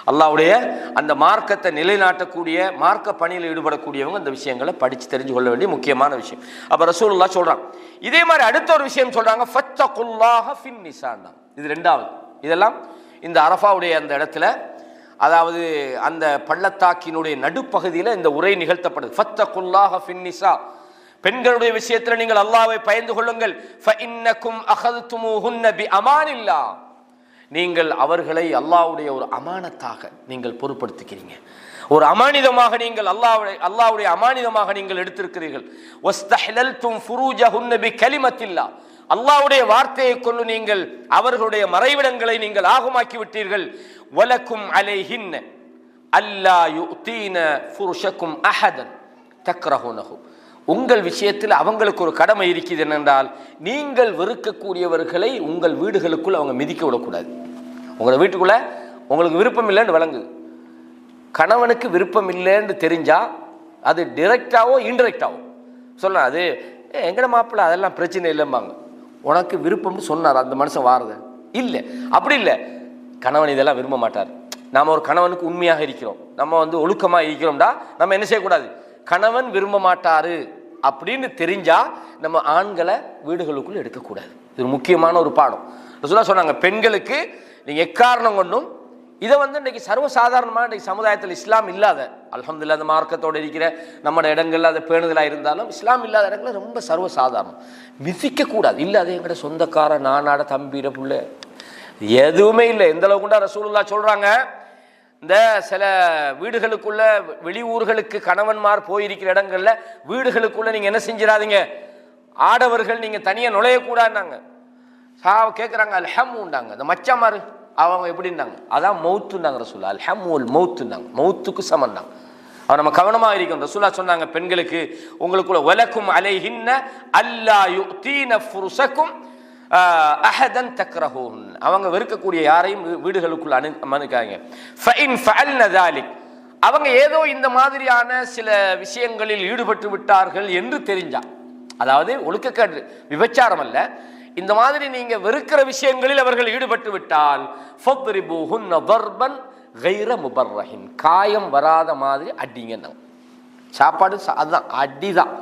அல்லாஹ்வுடைய அந்த மார்க்கத்தை நிலைநாட்டக்கூடிய மார்க்க பணியில் ஈடுபடக்கூடியவங்க அந்த விஷயங்களை படித்து தெரிஞ்சு கொள்ள வேண்டிய முக்கியமான விஷயம். அப்ப ரசூலுல்லாஹ் சொல்றாங்க. இதே மாதிரி அடுத்த ஒரு விஷயம் சொல்றாங்க, ஃபத்தகுல்லாஹ ஃபின் நிசான்னா. இது ரெண்டாவது. இதெல்லாம் இந்த அரஃபாவுடைய அந்த இடத்துல, அதாவது அந்த பள்ளத்தாக்கினுடைய நடுப்பகுதியில் இந்த உரை நிகழ்த்தப்படுது. ஃபத்தகுல்லாஹ ஃபின் நிசா, பெண்களுடைய விஷயத்தில் நீங்கள் அல்லாஹ்வை பயந்து கொள்ளுங்கள். ஃபஇன்னகும் அகதுமுஹுன்ன பிஅமானில்லாஹ், நீங்கள் அவர்களை அல்லாஹ்வுடைய ஒரு அமானத்தாக நீங்கள் பொறுப்படுத்துகிறீங்க. ஒரு அமானிதமாக நீங்கள் அல்லாஹ்வுடைய அமானிதமாக நீங்கள் எடுத்திருக்கிறீர்கள். வஸ்தஹலல்தும் ஃபுரூஜஹுன்ன பிகலிமத்தில்லாஹ், அல்லாஹ்வுடைய வார்த்தையை கொண்டு நீங்கள் அவர்களுடைய மறைவிடங்களை நீங்கள் ஆகுமாக்கி விட்டீர்கள். வலக்கும் அலைஹின்ன அல்லா யுதீன ஃபுருஷக்கும் அஹதன் தக்ரஹுனஹு, உங்கள் விஷயத்தில் அவங்களுக்கு ஒரு கடமை இருக்குது. என்னென்றால், நீங்கள் வெறுக்கக்கூடியவர்களை உங்கள் வீடுகளுக்குள் அவங்க மிதிக்க விடக்கூடாது. உங்களை வீட்டுக்குள்ள உங்களுக்கு விருப்பம் இல்லைன்னு விளங்குது, கணவனுக்கு விருப்பம் இல்லைன்னு தெரிஞ்சா அது டிரெக்டாவோ இன்டெரக்டாவோ சொல்லலாம். அது எங்கட மாப்பிள்ள அதெல்லாம் பிரச்சனை இல்லைம்பாங்க. உனக்கு விருப்பம்னு சொன்னார் அந்த மனுஷன் வாரத இல்லை, அப்படி இல்லை. கணவன் இதெல்லாம் விரும்ப மாட்டார். நாம் ஒரு கணவனுக்கு உண்மையாக இருக்கிறோம், நம்ம ஒழுக்கமாக இருக்கிறோம்டா, நம்ம என்ன செய்யக்கூடாது, கணவன் விரும்ப மாட்டாரு அப்படின்னு தெரிஞ்சா நம்ம ஆண்களை வீடுகளுக்குள்ள எடுக்கக்கூடாது. இது ஒரு முக்கியமான ஒரு பாடம். ரசூலுல்லாஹ் சொன்னாங்க, பெண்களுக்கு நீங்க எக்காரணம் கொண்டும் இதை இன்னைக்கு சர்வசாதாரணமாக இன்றைக்கு சமுதாயத்தில் இஸ்லாம் இல்லாத, அல்ஹம்துலில்லாஹ் அந்த மார்க்கத்தோடு இருக்கிற நம்ம இடங்கள்ல அதை பேணுதலாக இருந்தாலும் இஸ்லாம் இல்லாத இடங்கள்ல ரொம்ப சர்வசாதாரணம். மிதிக்க கூடாது. இல்லை அது எங்கட சொந்தக்கார நானாட தம்பிட புள்ள எதுவுமே இல்லை. எந்த அளவுக்குண்டா ரசூலுல்லாஹ் சொல்றாங்க, இந்த சில வீடுகளுக்குள்ள வெளியூர்களுக்கு கணவன்மார் போயிருக்கிற இடங்கள்ல வீடுகளுக்குள்ள நீங்க என்ன செஞ்சிடாதீங்க, ஆடவர்கள் நீங்க தனியா நுழையக்கூடாதுன்னாங்க. கேட்குறாங்க அல்ஹம்முண்டாங்க. இந்த மச்சமாரு அவங்க எப்படின்னாங்க, அதான் மௌத்துன்னாங்க ரசூலுல்லாஹ். அல்ஹம்முல் மௌத்துன்னாங்க, மௌத்துக்கு சமந்தாங்க. அவன் நம்ம கவனமாக இருக்கணும். ரசூலுல்லாஹ் சொன்னாங்க, பெண்களுக்கு உங்களுக்குள்ள வலக்கும் அலைஹின்ன அல்லா யுதீன ஃபுருஷக்கும் அஹதன் தக்ரஹூன், அவங்க வெறுக்கக்கூடிய யாரையும் வீடுகளுக்குள்ள அனுமதிக்காங்க. ஃபஇன் ஃபஅல்ன ذلك, அவங்க ஏதோ இந்த மாதிரியான சில விஷயங்களில் ஈடுபட்டு விட்டார்கள் என்று தெரிஞ்சா, அதாவது ஒழுக்கக்கேடு விபச்சாரம் அல்ல, இந்த மாதிரி நீங்க வெறுக்கிற விஷயங்களில் அவர்கள் ஈடுபட்டு விட்டால் ஃபத்ரிபூஹுன்ன ضربا غير مبرح, காயம் வராத மாதிரி அடிங்க. சாப்பாடு அதுதான், அடிதான்.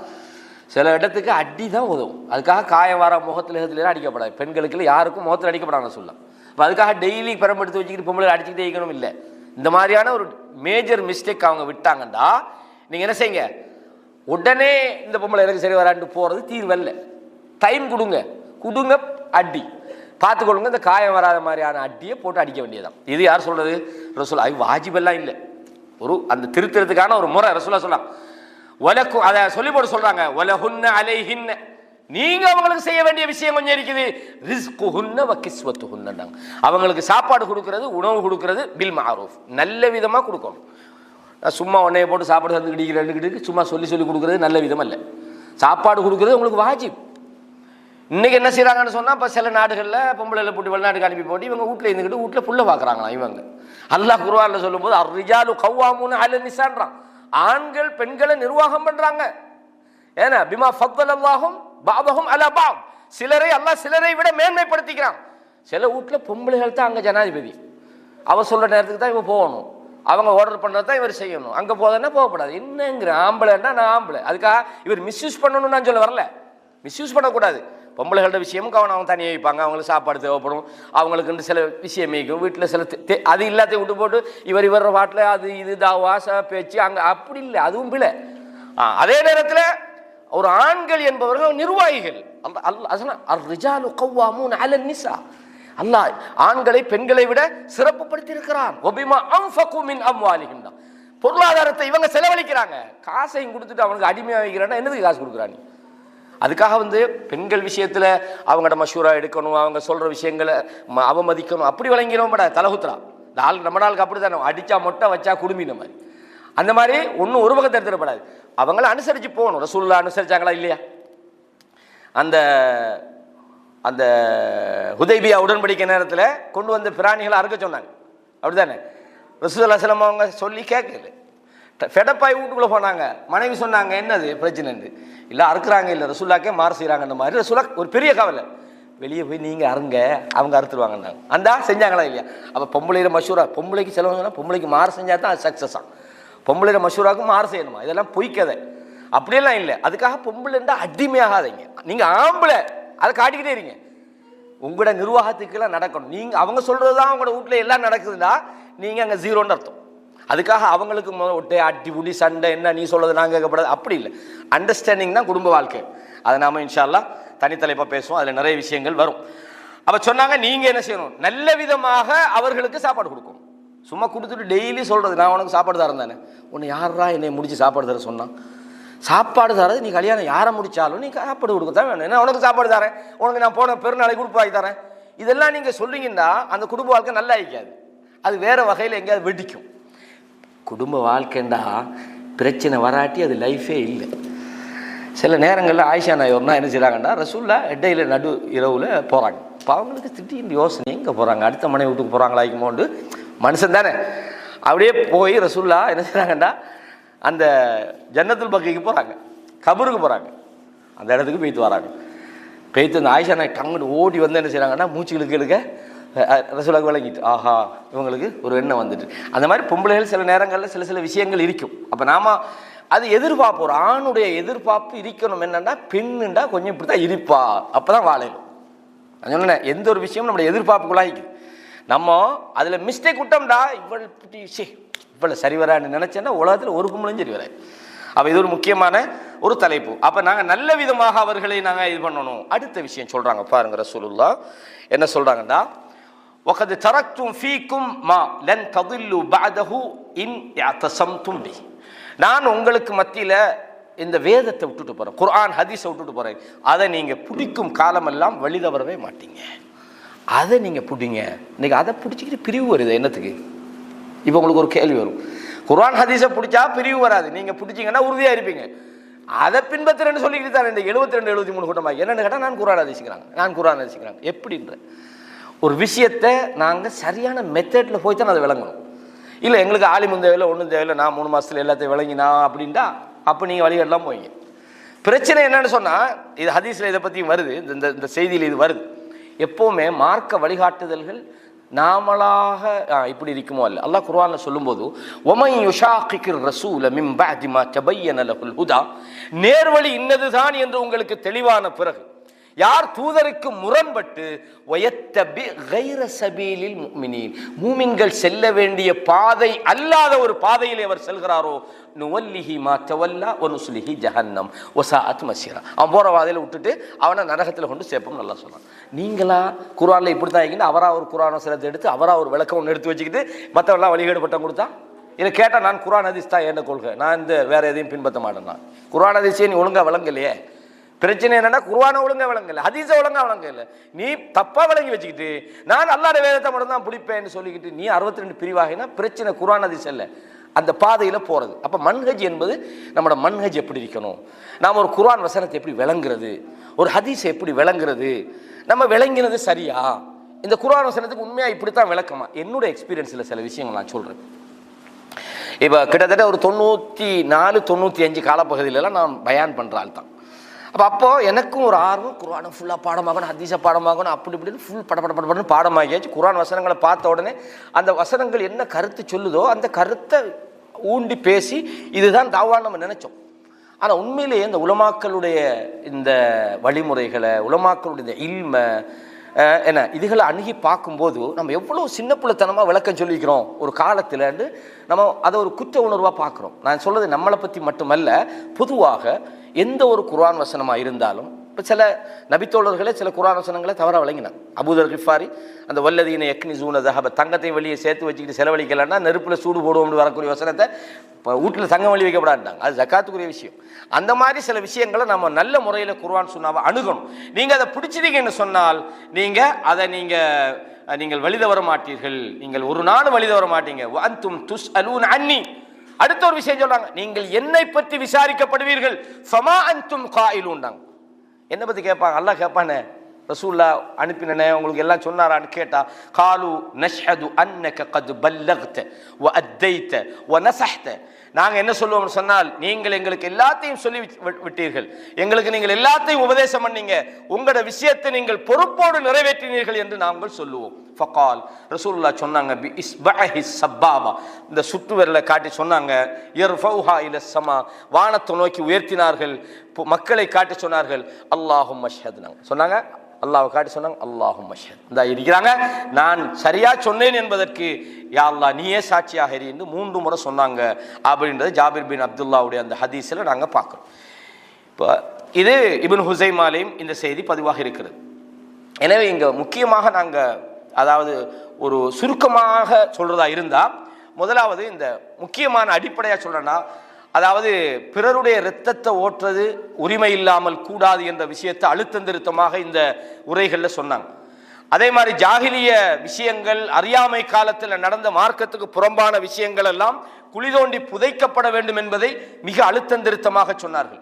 சில இடத்துக்கு அடி தான் உதவும். அதுக்காக காயம் வர முகத்தில் அடிக்கப்படாது. பெண்களுக்கு யாருக்கும் முகத்தில் அடிக்கப்படாது சொல்லலாம். இப்போ அதுக்காக டெய்லி பெரம்பெடுத்து வச்சுக்கிட்டு பொம்பளை அடிச்சுக்கிட்டே இருக்கணும் இல்லை. இந்த மாதிரியான ஒரு மேஜர் மிஸ்டேக் அவங்க விட்டாங்கண்டா நீங்கள் என்ன செய்யுங்க, உடனே இந்த பொம்பளை எனக்கு சரி வராண்டு போகிறது தீர்வல்ல. டைம் கொடுங்க, அடி பார்த்துக்கொள்ளுங்க. இந்த காயம் வராத மாதிரியான அடியை போட்டு அடிக்க வேண்டியதான். இது யார் சொல்றது? ரசூல். அது வாஜிபெல்லாம் இல்லை, ஒரு அந்த திருத்தறதுக்கான ஒரு முறை. ரசூலா சொல்லலாம் வலக்கும், அதை சொல்லி போட்டு சொல்றாங்க, வலஹுன்ன அலைஹின்ன, நீங்க அவங்களுக்கு செய்ய வேண்டிய விஷயம் கொஞ்சம் இருக்குது. ரிஸ்குஹுன்ன வ கிஸ்வத்துஹுன்ன, அவங்களுக்கு சாப்பாடு கொடுக்கறது, உணவு கொடுக்கறது பில் மஅரூஃப், நல்ல விதமா கொடுக்கணும். சும்மா உன்னைய போட்டு சாப்பாடு தந்துக்கிட்டு சும்மா சொல்லி கொடுக்கறது நல்ல விதம் அல்ல. சாப்பாடு கொடுக்கறது உங்களுக்கு வாஜிப். இன்னைக்கு என்ன செய்யறாங்கன்னு சொன்னா, இப்போ சில நாடுகளில் பொம்பளை போட்டு வெளிநாட்டுக்கு அனுப்பி போட்டு இவங்க வீட்டில் இருந்துக்கிட்டு வீட்டில் புள்ள பார்க்குறாங்களா இவங்க. அல்லாஹ் குர்ஆன்ல சொல்லும் போது அர்ரிஜாலு கவ்வாமூன அலன் நிசான்றான், ஆண்கள் பெண்களை நிர்வாகம் பண்றாங்க. ஏன்னா பிமா ஃபத்தலல்லாஹும் பாதஹும் அலா பாத், சிலரை அல்லாஹ் சிலரை விட மேன்மைப்படுத்திக்கிறான். சில வீட்டில் பொம்பளைகள் தான் அங்கே ஜனாதிபதி, அவ சொல்ற நேரத்துக்கு தான் இவன் போகணும், அவங்க ஆர்டர் பண்ணுறது தான் இவர் செய்யணும். அங்கே போதன்னா போகக்கூடாது. என்னங்கிற ஆம்பளைன்னா நான் ஆம்பளை, அதுக்காக இவர் மிஸ்யூஸ் பண்ணணும்னு நான் சொல்ல வரல. மிஸ்யூஸ் பண்ணக்கூடாது. பொம்பளைகளோட விஷயமும் கவனம் அவங்க தனியாக வைப்பாங்க. அவங்களுக்கு சாப்பாடு தேவைப்படும், அவங்களுக்கு சில விஷயம் வைக்கும் வீட்டில் சில அது எல்லாத்தையும் விட்டு போட்டு இவர் பாட்டில் அது இது தாவாச பேச்சு அங்கே அப்படி இல்லை, அதுவும் பிள்ளை. அதே நேரத்தில் ஒரு ஆண்கள் என்பவர்கள் நிர்வாகிகள். அர்-ரிஜாலு கவ்வாமூன அலன் நிஸா. அல்லாஹ் ஆண்களை பெண்களை விட சிறப்புப்படுத்தி இருக்கிறான். வபிமா அன்ஃபகு மின் அம்வாலிஹிம். பொருளாதாரத்தை இவங்க செலவழிக்கிறாங்க, காசையும் கொடுத்துட்டு அவனுக்கு அடிமையாக வைக்கிறான்னா என்னதுக்கு காசு கொடுக்குறாங்க? அதுக்காக பெண்கள் விஷயத்தில் அவங்களோட மஷூரா எடுக்கணும், அவங்க சொல்கிற விஷயங்களை அவமதிக்கணும், அப்படி விளங்கினோம் தலகுத்துறா. இந்த ஆள் நம்ம நாளுக்கு அப்படி தானே, அடித்தா மொட்டை வச்சா குடும்பின மாதிரி. அந்த மாதிரி ஒன்றும் ஒரு பக்கத்தை எடுத்துடப்படாது. அவங்கள அனுசரித்து போகணும். ரசூலுல்லாஹ் அனுசரிச்சாங்களா இல்லையா? அந்த அந்த ஹுதைபியா உடன்படிக்கை நேரத்தில் கொண்டு வந்த பிராணிகளை அறுக்க சொன்னாங்க, அப்படிதானே? ரசூலுல்லாஹி ஸல்லல்லாஹு அலைஹி அவங்க சொல்லி கேட்கல, ஃபெடப்பாய் வீட்டுக்குள்ளே போனாங்க. மனைவி சொன்னாங்க என்னது பிரச்சனைன்னு. இல்லை அறுக்குறாங்க, இல்லை ரசூலுல்லாஹ்க்கே மாறு செய்கிறாங்க. அந்த மாதிரி ரசூலுல்லாஹ் ஒரு பெரிய கவலை, வெளியே போய் நீங்கள் அறுங்க, அவங்க அறுத்துருவாங்கன்னாங்க. அந்த செஞ்சாங்களா இல்லையா? அப்போ பொம்பளையில் மஷூரா, பொம்பளைக்கு செலவுனா பொம்பளைக்கு மாறு செஞ்சால் தான் அது சக்ஸஸாக. பொம்பளையில் மஷூராவுக்கும் மாறு செய்யணுமா? இதெல்லாம் பொய்க்கதை, அப்படியெல்லாம் இல்லை. அதுக்காக பொம்பளைண்டா அடிமையாகாதீங்க. நீங்கள் ஆம்பளை அதை காட்டிக்கிட்டே இருங்க. உங்களோட நிர்வாகத்துக்கெல்லாம் நடக்கணும். நீங்கள் அவங்க சொல்கிறது தான் உங்களோட வீட்டில் எல்லாம் நடக்குதுன்னா நீங்கள் அங்கே ஜீரோன்னு அர்த்தம். அதுக்காக அவங்களுக்கு ஒட்டே அடி புடி சண்டை, என்ன நீ சொல்கிறது நாங்கள் கேட்கப்படாது, அப்படி இல்லை. அண்டர்ஸ்டாண்டிங் தான் குடும்ப வாழ்க்கை. அதை நாம் இன்ஷா அல்லாஹ் தனித்தலைப்பாக பேசுவோம், அதில் நிறைய விஷயங்கள் வரும். அப்போ சொன்னாங்க நீங்கள் என்ன செய்யணும், நல்ல விதமாக அவர்களுக்கு சாப்பாடு கொடுக்கணும். சும்மா கொடுத்துட்டு டெய்லி சொல்கிறது நான் உனக்கு சாப்பாடு தரேன் தானே, உன்னை யாரா என்னை முடிச்சு சாப்பாடு தர சொன்னான்? சாப்பாடு தரது நீ கல்யாணம் யாரை முடித்தாலும் நீ சாப்பாடு கொடுக்க தான் வேணும். ஏன்னா உனக்கு சாப்பாடு தரேன், உனக்கு நான் போன பெருநாளைக்கு கொடுப்பாக்கி தரேன், இதெல்லாம் நீங்கள் சொல்றீங்கன்னா அந்த குடும்ப வாழ்க்கை நல்லா இருக்காது. அது வேறு வகையில் எங்கேயாவது வெடிக்கும். குடும்ப வாழ்க்கைண்டா பிரச்சனை வராட்டி அது லைஃபே இல்லை. சில நேரங்களில் ஆயிஷா நாயர்னா என்ன செய்கிறாங்கண்டா, ரசூல்லா இடையில நடு இரவில் போகிறாங்க. இப்போ அவங்களுக்கு திடீர்னு யோசனை, எங்கே போகிறாங்க, அடுத்த மனை வீட்டுக்கு போகிறாங்களா இருக்குமோண்டு, மனுஷன் தானே. அப்படியே போய் ரசூல்லா என்ன செய்கிறாங்கண்டா அந்த ஜன்னத்துல் பக்கிக்கு போகிறாங்க, கபருக்கு போகிறாங்க. அந்த இடத்துக்கு போய்த்து வராங்க. போய்த்து அந்த ஆயிஷா நாய் டங்குன்னு ஓடி வந்து என்ன செய்கிறாங்கன்னா மூச்சுகளுக்கு இழுக்க ரசூலுல்லாஹ் விளங்கிட்டு, ஆஹா இவங்களுக்கு ஒரு எண்ணம் வந்துட்டு. அந்த மாதிரி பொம்பளைகள் சில நேரங்களில் சில விஷயங்கள் இருக்கும். அப்போ நாம் அது எதிர்பார்ப்பு, ஒரு ஆணுடைய எதிர்பார்ப்பு இருக்கணும். என்னென்னா பெண்ணுண்டா கொஞ்சம் இப்படி தான் இருப்பா, அப்போ தான் வாழையும். நான் சொன்னேன், எந்த ஒரு விஷயமும் நம்மளுடைய எதிர்பார்ப்புக்குள்ளாகிக்குது. நம்ம அதில் மிஸ்டேக் விட்டோம்டா, இவ்வளோ சரி வரான்னு நினச்சேன்னா உலகத்தில் ஒரு பொம்பளையும் சரி வராது. அப்போ இது ஒரு முக்கியமான ஒரு தலைப்பு. அப்போ நாங்கள் நல்ல விதமாக அவர்களை நாங்கள் இது பண்ணணும். அடுத்த விஷயம் சொல்கிறாங்க பாருங்க, ரசூலுல்லாஹ் என்ன சொல்கிறாங்கன்னா, وَقَدْ تَرَكْتُمْ فِيكُمْ مَا لَنْ تَضِلُّوا بَعْدَهُ إِنْ اعْتَصَمْتُمْ بِهِ. நான் உங்களுக்கு மத்தியில் இந்த வேதத்தை விட்டுட்டு போகிறேன், குர்ஆன் ஹதீஸை விட்டுட்டு போகிறேன். அதை நீங்கள் பிடிக்கும் காலமெல்லாம் வழி தவறவே மாட்டீங்க. அதை நீங்கள் பிடிங்க. இன்னைக்கு அதை பிடிச்சிக்கிட்டு பிரிவு வருது என்னத்துக்கு? இப்போ உங்களுக்கு ஒரு கேள்வி வரும், குர்ஆன் ஹதீஸை பிடிச்சா பிரிவு வராது, நீங்கள் பிடிச்சிங்கன்னா உறுதியாக இருப்பீங்க. அதை பின்பற்றுறேன்னு சொல்லிக்கிட்டு தான் இந்த 72 73 கூட்டமாக என்னென்னு கேட்டால் நான் குர்ஆன் ஹதீஸுங்கிறாங்க. எப்படின்ற ஒரு விஷயத்தை நாங்கள் சரியான மெத்தடில் போய் தான் அதை விளங்கணும். இல்லை எங்களுக்கு ஆலிமும் தேவையில்லை, ஒன்றும் தேவையில்லை, நான் 3 மாதத்தில் எல்லாத்தையும் விளங்கினா அப்படின்ட்டா அப்போ நீங்கள் வழிகடலாம் போய்ங்க. பிரச்சனை என்னன்னு சொன்னால், இது ஹதீஸில் இதை பற்றியும் வருது, இந்த செய்தியில் இது வருது. எப்போவுமே மார்க்க வழிகாட்டுதல்கள் நாமளாக இப்படி இருக்குமோ அல்ல. அல்லாஹ் குர்ஆன்ல சொல்லும்போது, ஒமை யுஷாகிர் ரசூல மின் பஅதி மா தபய்யன லஹுல் ஹுதா, நேர்வழி இன்னதுதான் என்று உங்களுக்கு தெளிவான பிறகு யார் தூதருக்கு முரண்பட்டு வயத்தபி கைர சபீலில் முஃமினீன், மூமின்கள் செல்ல வேண்டிய பாதை அல்லாத ஒரு பாதையில் அவர் செல்கிறாரோ, நுவல்லிஹி மா தவல்லா வ நுஸ்லிஹி ஜஹன்னம் வஸாஅத் மஸீரா, அவன் போகிற பாதையில் விட்டுட்டு அவனை நரகத்தில் கொண்டு சேர்ப்போம் நல்லா சொல்கிறான். நீங்களா குர்ஆனில் இப்படி தான் ஆகிக்கிட்டு அவராக ஒரு குர்ஆன் வசனத்தை எடுத்து அவராக ஒரு விளக்கம் ஒன்று எடுத்து வச்சுக்கிட்டு மற்றவெல்லாம் வழிகேடு பட்டம் கொடுத்தா, இதை கேட்டால் நான் குர்ஆன் ஹதீஸ் தான் என்ன கொள்கை, நான் இந்த வேறு எதையும் பின்பற்ற மாட்டேன். நான் குர்ஆன் ஹதீஸை நீ ஒழுங்காக விளங்கலையே. பிரச்சனை என்னன்னா, குர்ஆனை ஒழுங்கா விளங்கல, ஹதீஸை ஒழுங்கா விளங்கல, நீ தப்பா விளங்கி வச்சுக்கிட்டு நான் அல்லாஹ்வுடைய வேதத்தை மட்டும் தான் பிடிப்பேன்னு சொல்லிக்கிட்டு நீ 62 பிரிவாகினா பிரச்சனை குர்ஆன் ஹதீஸ் அல்ல, அந்த பாதையில் போகிறது. அப்போ மன்ஹஜ் என்பது நம்மளோட மன்ஹஜ் எப்படி இருக்கணும், நாம் ஒரு குர்ஆன் வசனத்தை எப்படி விளங்குறது, ஒரு ஹதீஸை எப்படி விளங்குறது, நம்ம விளங்கினது சரியா, இந்த குர்ஆன் வசனத்துக்கு உண்மையாக இப்படி தான் விளக்கமா. என்னோட எக்ஸ்பீரியன்ஸில் சில விஷயங்கள் நான் சொல்கிறேன். இப்போ கிட்டத்தட்ட ஒரு 94 95 காலப்பகுதியிலலாம் நான் பயான் பண்ணுற ஆள் தான். அப்போது எனக்கும் ஒரு ஆர்வம், குர்ஆனை ஃபுல்லாக பாடமாகணும், ஹதீஸை பாடமாகணும், அப்படி இப்படின்னு ஃபுல் படப்படப்படன்னு பாடமாகியாச்சு. குர்ஆன் வசனங்களை பார்த்த உடனே அந்த வசனங்கள் என்ன கருத்து சொல்லுதோ அந்த கருத்தை ஊண்டி பேசி இதுதான் தாவான்னு நம்ம நினச்சோம். ஆனால் உண்மையிலேயே இந்த உலமாக்களுடைய இந்த வழிமுறைகளை, உலமாக்களுடைய இந்த இல்மை என்ன இதுகளை அணுகி பார்க்கும்போது நம்ம எவ்வளோ சின்ன பிள்ளைத்தனமாக விளக்கம் சொல்லிக்கிறோம் ஒரு காலத்தில்ண்டு நம்ம அதை ஒரு குற்ற உணர்வாக பார்க்குறோம். நான் சொல்கிறது நம்மளை பற்றி மட்டுமல்ல, பொதுவாக எந்த ஒரு குர்ஆன் வசனமாக இருந்தாலும், இப்போ சில நபித்தோழர்களே சில குர்ஆன் வசனங்களை தவறாக விளங்கினாங்க. அபூதர் கிஃபாரி அந்த வல்லதீன யக்னிஸூன ஸஹப, தங்கத்தையும் வெளியே சேர்த்து வச்சுக்கிட்டு செலவழிக்கலன்னா நெருப்பில் சூடு போடுவோம்னு வரக்கூடிய வசனத்தை இப்போ வீட்டில் தங்கம் வழி வைக்கப்படாட்டாங்க. அது ஜக்காத்துக்குரிய விஷயம். அந்த மாதிரி சில விஷயங்களை நம்ம நல்ல முறையில் குர்ஆன் சுன்னாவை அணுகணும். நீங்கள் அதை பிடிச்சிட்டீங்கன்னு சொன்னால் நீங்கள் வழி தவற மாட்டீர்கள். நீங்கள் ஒரு நாள் வழி தவற மாட்டீங்க. வஅன்தும் துஸ்அலூன அன்னி. அடுத்த ஒரு விஷயம் சொல்றாங்க, நீங்கள் என்னை பற்றி விசாரிக்கப்படுவீர்கள். ஃபமா அன்தும் காயிலூன்றாங்க. என்னை பற்றி கேட்பாங்க. அல்லாஹ் கேட்பானே, ரசூல்லா அனுப்பினே உங்களுக்கு எல்லாம் சொன்னாரான்னு கேட்டா, காலு நஷ்ஹது அன்னக கத் பல்லக்த வ அத்தைத வ நஸஹ்த. நாங்கள் என்ன சொல்லுவோம்னு சொன்னால், நீங்கள் எங்களுக்கு எல்லாத்தையும் சொல்லி விட்டீர்கள், எங்களுக்கு நீங்கள் எல்லாத்தையும் உபதேசம் பண்ணீங்க, உங்களோட விஷயத்தை நீங்கள் பொறுப்போடு நிறைவேற்றினீர்கள் என்று நாங்கள் சொல்லுவோம். ஃபகால், ரசூலுல்லாஹ் சொன்னாங்க, பி இஸ்பஹி சப்பாபா, இந்த சுட்டு விரலை காட்டி சொன்னாங்க, யர்ஃபௌஹா இல ஸமா, வானத்தை நோக்கி உயர்த்தினார்கள். மக்களை காட்டி சொன்னார்கள், அல்லாஹும்ம அஷ்ஹத். சொன்னாங்க, அல்லாஹ்வை காட்டி சொன்னாங்க, அல்லாஹும்ம அஷ்ஹத். இந்த இருக்கிறாங்க, நான் சரியா சொன்னேன் என்பதற்கு யா அல்லாஹ் நீயே சாட்சியாக இரு என்று 3 முறை சொன்னாங்க அப்படின்றது ஜாபிர் பின் அப்துல்லாவுடைய அந்த ஹதீஸில் நாங்கள் பார்க்குறோம். இப்போ இது இப்னு ஹுஸைமாலையும் இந்த செய்தி பதிவாக இருக்கிறது. எனவே இங்கே முக்கியமாக நாங்கள் அதாவது ஒரு சுருக்கமாக சொல்கிறதா இருந்தால், முதலாவது இந்த முக்கியமான அடிப்படையாக சொல்கிறேன்னா, அதாவது பிறருடைய இரத்தத்தை ஓட்டுறது உரிமை இல்லாமல் கூடாது என்ற விஷயத்தை அழுத்தம் திருத்தமாக இந்த உரைகளில் சொன்னாங்க. அதே மாதிரி ஜாகிலிய விஷயங்கள், அறியாமை காலத்தில் நடந்த மார்க்கத்துக்கு புறம்பான விஷயங்கள் எல்லாம் குழி தோண்டி புதைக்கப்பட வேண்டும் என்பதை மிக அழுத்தம் திருத்தமாக சொன்னார்கள்.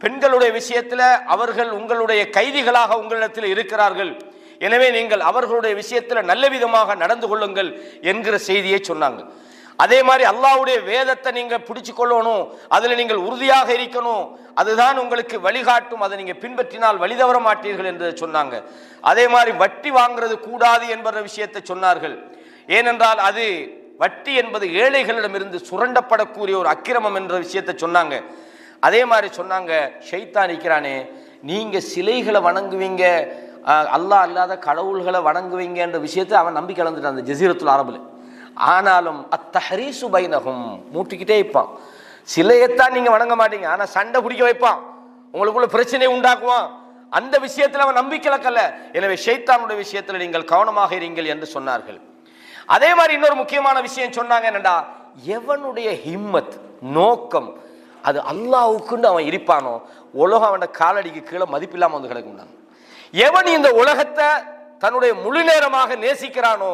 பெண்களுடைய விஷயத்தில் அவர்கள் உங்களுடைய கைதிகளாக உங்களிடத்தில் இருக்கிறார்கள், எனவே நீங்கள் அவர்களுடைய விஷயத்தில் நல்ல விதமாக நடந்து கொள்ளுங்கள் என்கிற செய்தியை சொன்னாங்க. அதே மாதிரி அல்லாஹ்வுடைய வேதத்தை நீங்கள் பிடிச்சு கொள்ளணும், அதில் நீங்கள் உறுதியாக இருக்கணும், அதுதான் உங்களுக்கு வழிகாட்டும், அதை நீங்கள் பின்பற்றினால் வழி தவற மாட்டீர்கள் என்று சொன்னாங்க. அதே மாதிரி வட்டி வாங்குறது கூடாது என்ற விஷயத்தை சொன்னார்கள். ஏனென்றால் அது வட்டி என்பது ஏழைகளிடமிருந்து சுரண்டப்படக்கூடிய ஒரு அக்கிரமம் என்ற விஷயத்தை சொன்னாங்க. அதே மாதிரி சொன்னாங்க, ஷைத்தான் இருக்கிறானே, நீங்கள் சிலைகளை வணங்குவீங்க, அல்லாஹ் அல்லாத கடவுள்களை வணங்குவீங்க என்ற விஷயத்தை அவன் நம்பி கலந்துட்டான் அந்த ஜஸீரத்துல் அரபுல. ஆனாலும் அத்தஹரீசு பைனஹும், மூட்டிக்கிட்டே இருப்பான். சிலையத்தான் நீங்கள் வணங்க மாட்டீங்க, ஆனால் சண்டை பிடிக்க வைப்பான், உங்களுக்குள்ள பிரச்சனையை உண்டாக்குவான். அந்த விஷயத்தில் அவன் நம்பிக்கை இழக்கல. எனவே ஷைத்தானுடைய விஷயத்தில் நீங்கள் கவனமாக இருங்கள் என்று சொன்னார்கள். அதே மாதிரி இன்னொரு முக்கியமான விஷயம் சொன்னாங்க, என்னடா, எவனுடைய ஹிம்மத் நோக்கம் அது அல்லாஹ்வுக்குன்னு அவன் இருப்பானோ, உலகம் அவனோட காலடிக்கு கீழே மதிப்பில்லாமல் வந்து கிடக்கும். எவன் இந்த உலகத்தை தன்னுடைய முழு நேரமாக நேசிக்கிறானோ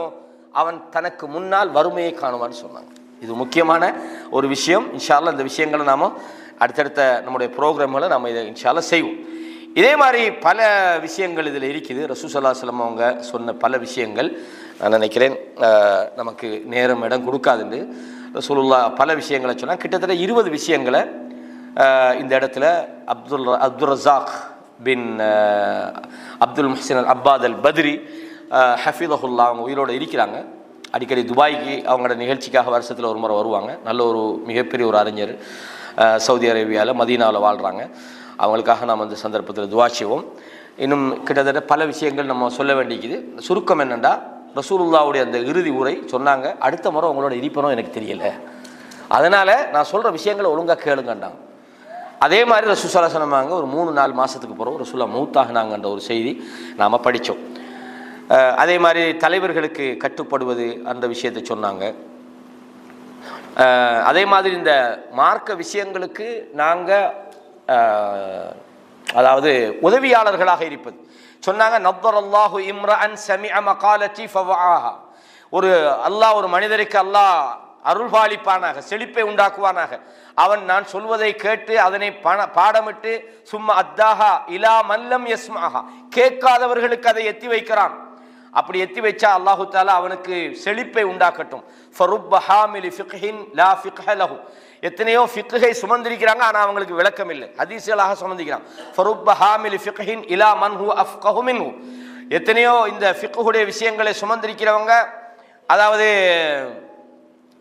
அவன் தனக்கு முன்னால் வறுமையை காணுவான்னு சொன்னாங்க. இது முக்கியமான ஒரு விஷயம். இன்ஷா அல்லாஹ் இந்த விஷயங்களை நாம் அடுத்தடுத்த நம்முடைய ப்ரோக்ராம்களை நம்ம இதை இன்ஷா அல்லாஹ் செய்வோம். இதே மாதிரி பல விஷயங்கள் இதில் இருக்குது. ரசூல் ஸல்லல்லாஹு அலைஹி வஸல்லம் அவங்க சொன்ன பல விஷயங்கள் நான் நினைக்கிறேன் நமக்கு நேரம் இடம் கொடுக்காதுன்னு ரசூலுல்லாஹ் பல விஷயங்களை சொன்னால், கிட்டத்தட்ட 20 விஷயங்களை இந்த இடத்துல அப்துல் ரஸாக் பின் அப்துல் முஹ்சின் அல் அப்பாத் அல் பத்ரி ஹஃபிதஹுல்லா அவங்க உயிரோடு இருக்கிறாங்க. அடிக்கடி துபாய்க்கு அவங்களோட நிகழ்ச்சிக்காக வருஷத்தில் ஒரு முறை வருவாங்க. நல்ல ஒரு மிகப்பெரிய ஒரு அறிஞர், சவுதி அரேபியாவில் மதீனாவில் வாழ்கிறாங்க. அவங்களுக்காக நாம் அந்த சந்தர்ப்பத்தில் துவா செய்வோம். இன்னும் கிட்டத்தட்ட பல விஷயங்கள் நம்ம சொல்ல வேண்டிக்குது. சுருக்கம் என்னென்னா, ரசூலுல்லாவுடைய அந்த இறுதி உரை சொன்னாங்க, அடுத்த முறை உங்களோட இருப்பனும் எனக்கு தெரியலை, அதனால் நான் சொல்கிற விஷயங்களை ஒழுங்காக கேளுங்கண்டாங்க. அதே மாதிரி ரசூல் ஸல்லல்லாஹு அலைஹி வஸல்லம் ஒரு 3-4 மாதத்துக்கு பிறகு ரசூலுல்லாஹ் மௌத்தாகினாங்கன்ற ஒரு செய்தி நாம் படித்தோம். அதே மாதிரி தலைவர்களுக்கு கட்டுப்படுவது அந்த விஷயத்தை சொன்னாங்க. அதே மாதிரி இந்த மார்க்க விஷயங்களுக்கு நாங்கள் அதாவது உதவியாளர்களாக இருப்பது சொன்னாங்க. நப்பரல்லாஹு இம்ரஅன் சமிஅ மகாலத்தி ஃபவஆஹா, ஒரு அல்லாஹ் ஒரு மனிதருக்கு அல்லாஹ் அருள்பாலிப்பானாக, செழிப்பை உண்டாக்குவானாக. அவன் நான் சொல்வதை கேட்டு அதனை பாடமிட்டு சும்மா அத்தாஹா இலா மல்லம் யஸ்மாஹா, கேட்காதவர்களுக்கு அதை எத்தி வைக்கிறான். அப்படி எத்தி வச்சா அல்லாஹு தஆலா அவனுக்கு செழிப்பை உண்டாக்கட்டும். ஃபருப்ப ஹாமிலி ஃபிக்ஹின் லா ஃபிக்ஹ லஹு, எத்தனையோ ஃபிக்ஹை சுமந்திருக்கிறாங்க ஆனால் அவங்களுக்கு விளக்கம் இல்லை, ஹதீஸ்களாக சுமந்திக்கிறாங்க. ஃபருப்ப ஹாமிலி ஃபிக்ஹின் இலா மன் ஹுவ அஃப்கஹு மின்ஹு, எத்தனையோ இந்த ஃபிக்ஹுடைய விஷயங்களை சுமந்திருக்கிறவங்க, அதாவது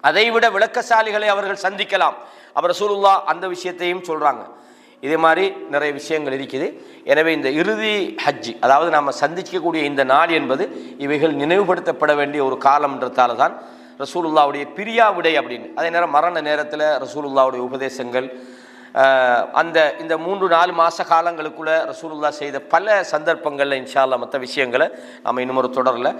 அதைவிட விளக்கசாலிகளை அவர்கள் சந்திக்கலாம். அப்ப ரசூலுல்லாஹ் அந்த விஷயத்தையும் சொல்றாங்க. இதே மாதிரி நிறைய விஷயங்கள் இருக்குது. எனவே இந்த இறுதி ஹஜ்ஜி, அதாவது நாம் சந்திக்கக்கூடிய இந்த நாள் என்பது இவைகள் நினைவுபடுத்தப்பட வேண்டிய ஒரு காலம்ன்றதால தான் ரசூலுல்லாவுடைய பிரியா விடை அப்படின்னு. அதே நேரம் மரண நேரத்தில் ரசூலுல்லாவுடைய உபதேசங்கள், இந்த 3-4 மாத காலங்களுக்குள்ள ரசூலுல்லாஹ் செய்த பல சந்தர்ப்பங்களில் இன்ஷா அல்லாஹ் மற்ற விஷயங்களை நாம் இன்னும் ஒரு தொடரில்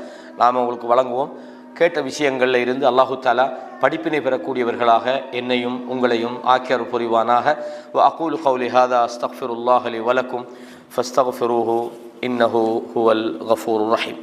நாம் உங்களுக்கு வழங்குவோம். கேட்ட விஷயங்களில் இருந்து அல்லாஹு தஆலா படிப்பினை பெறக்கூடியவர்களாக என்னையும் உங்களையும் ஆக்கியர் புரிவானாக. வ அகூலு கௌலி ஹாதா அஸ்தக்ஃபிருல்லாஹ் லி வலக்கும் ஃபஸ்தக்ஃபிரூஹு இன்னஹு ஹுவல் கஃபூருர் ரஹீம்.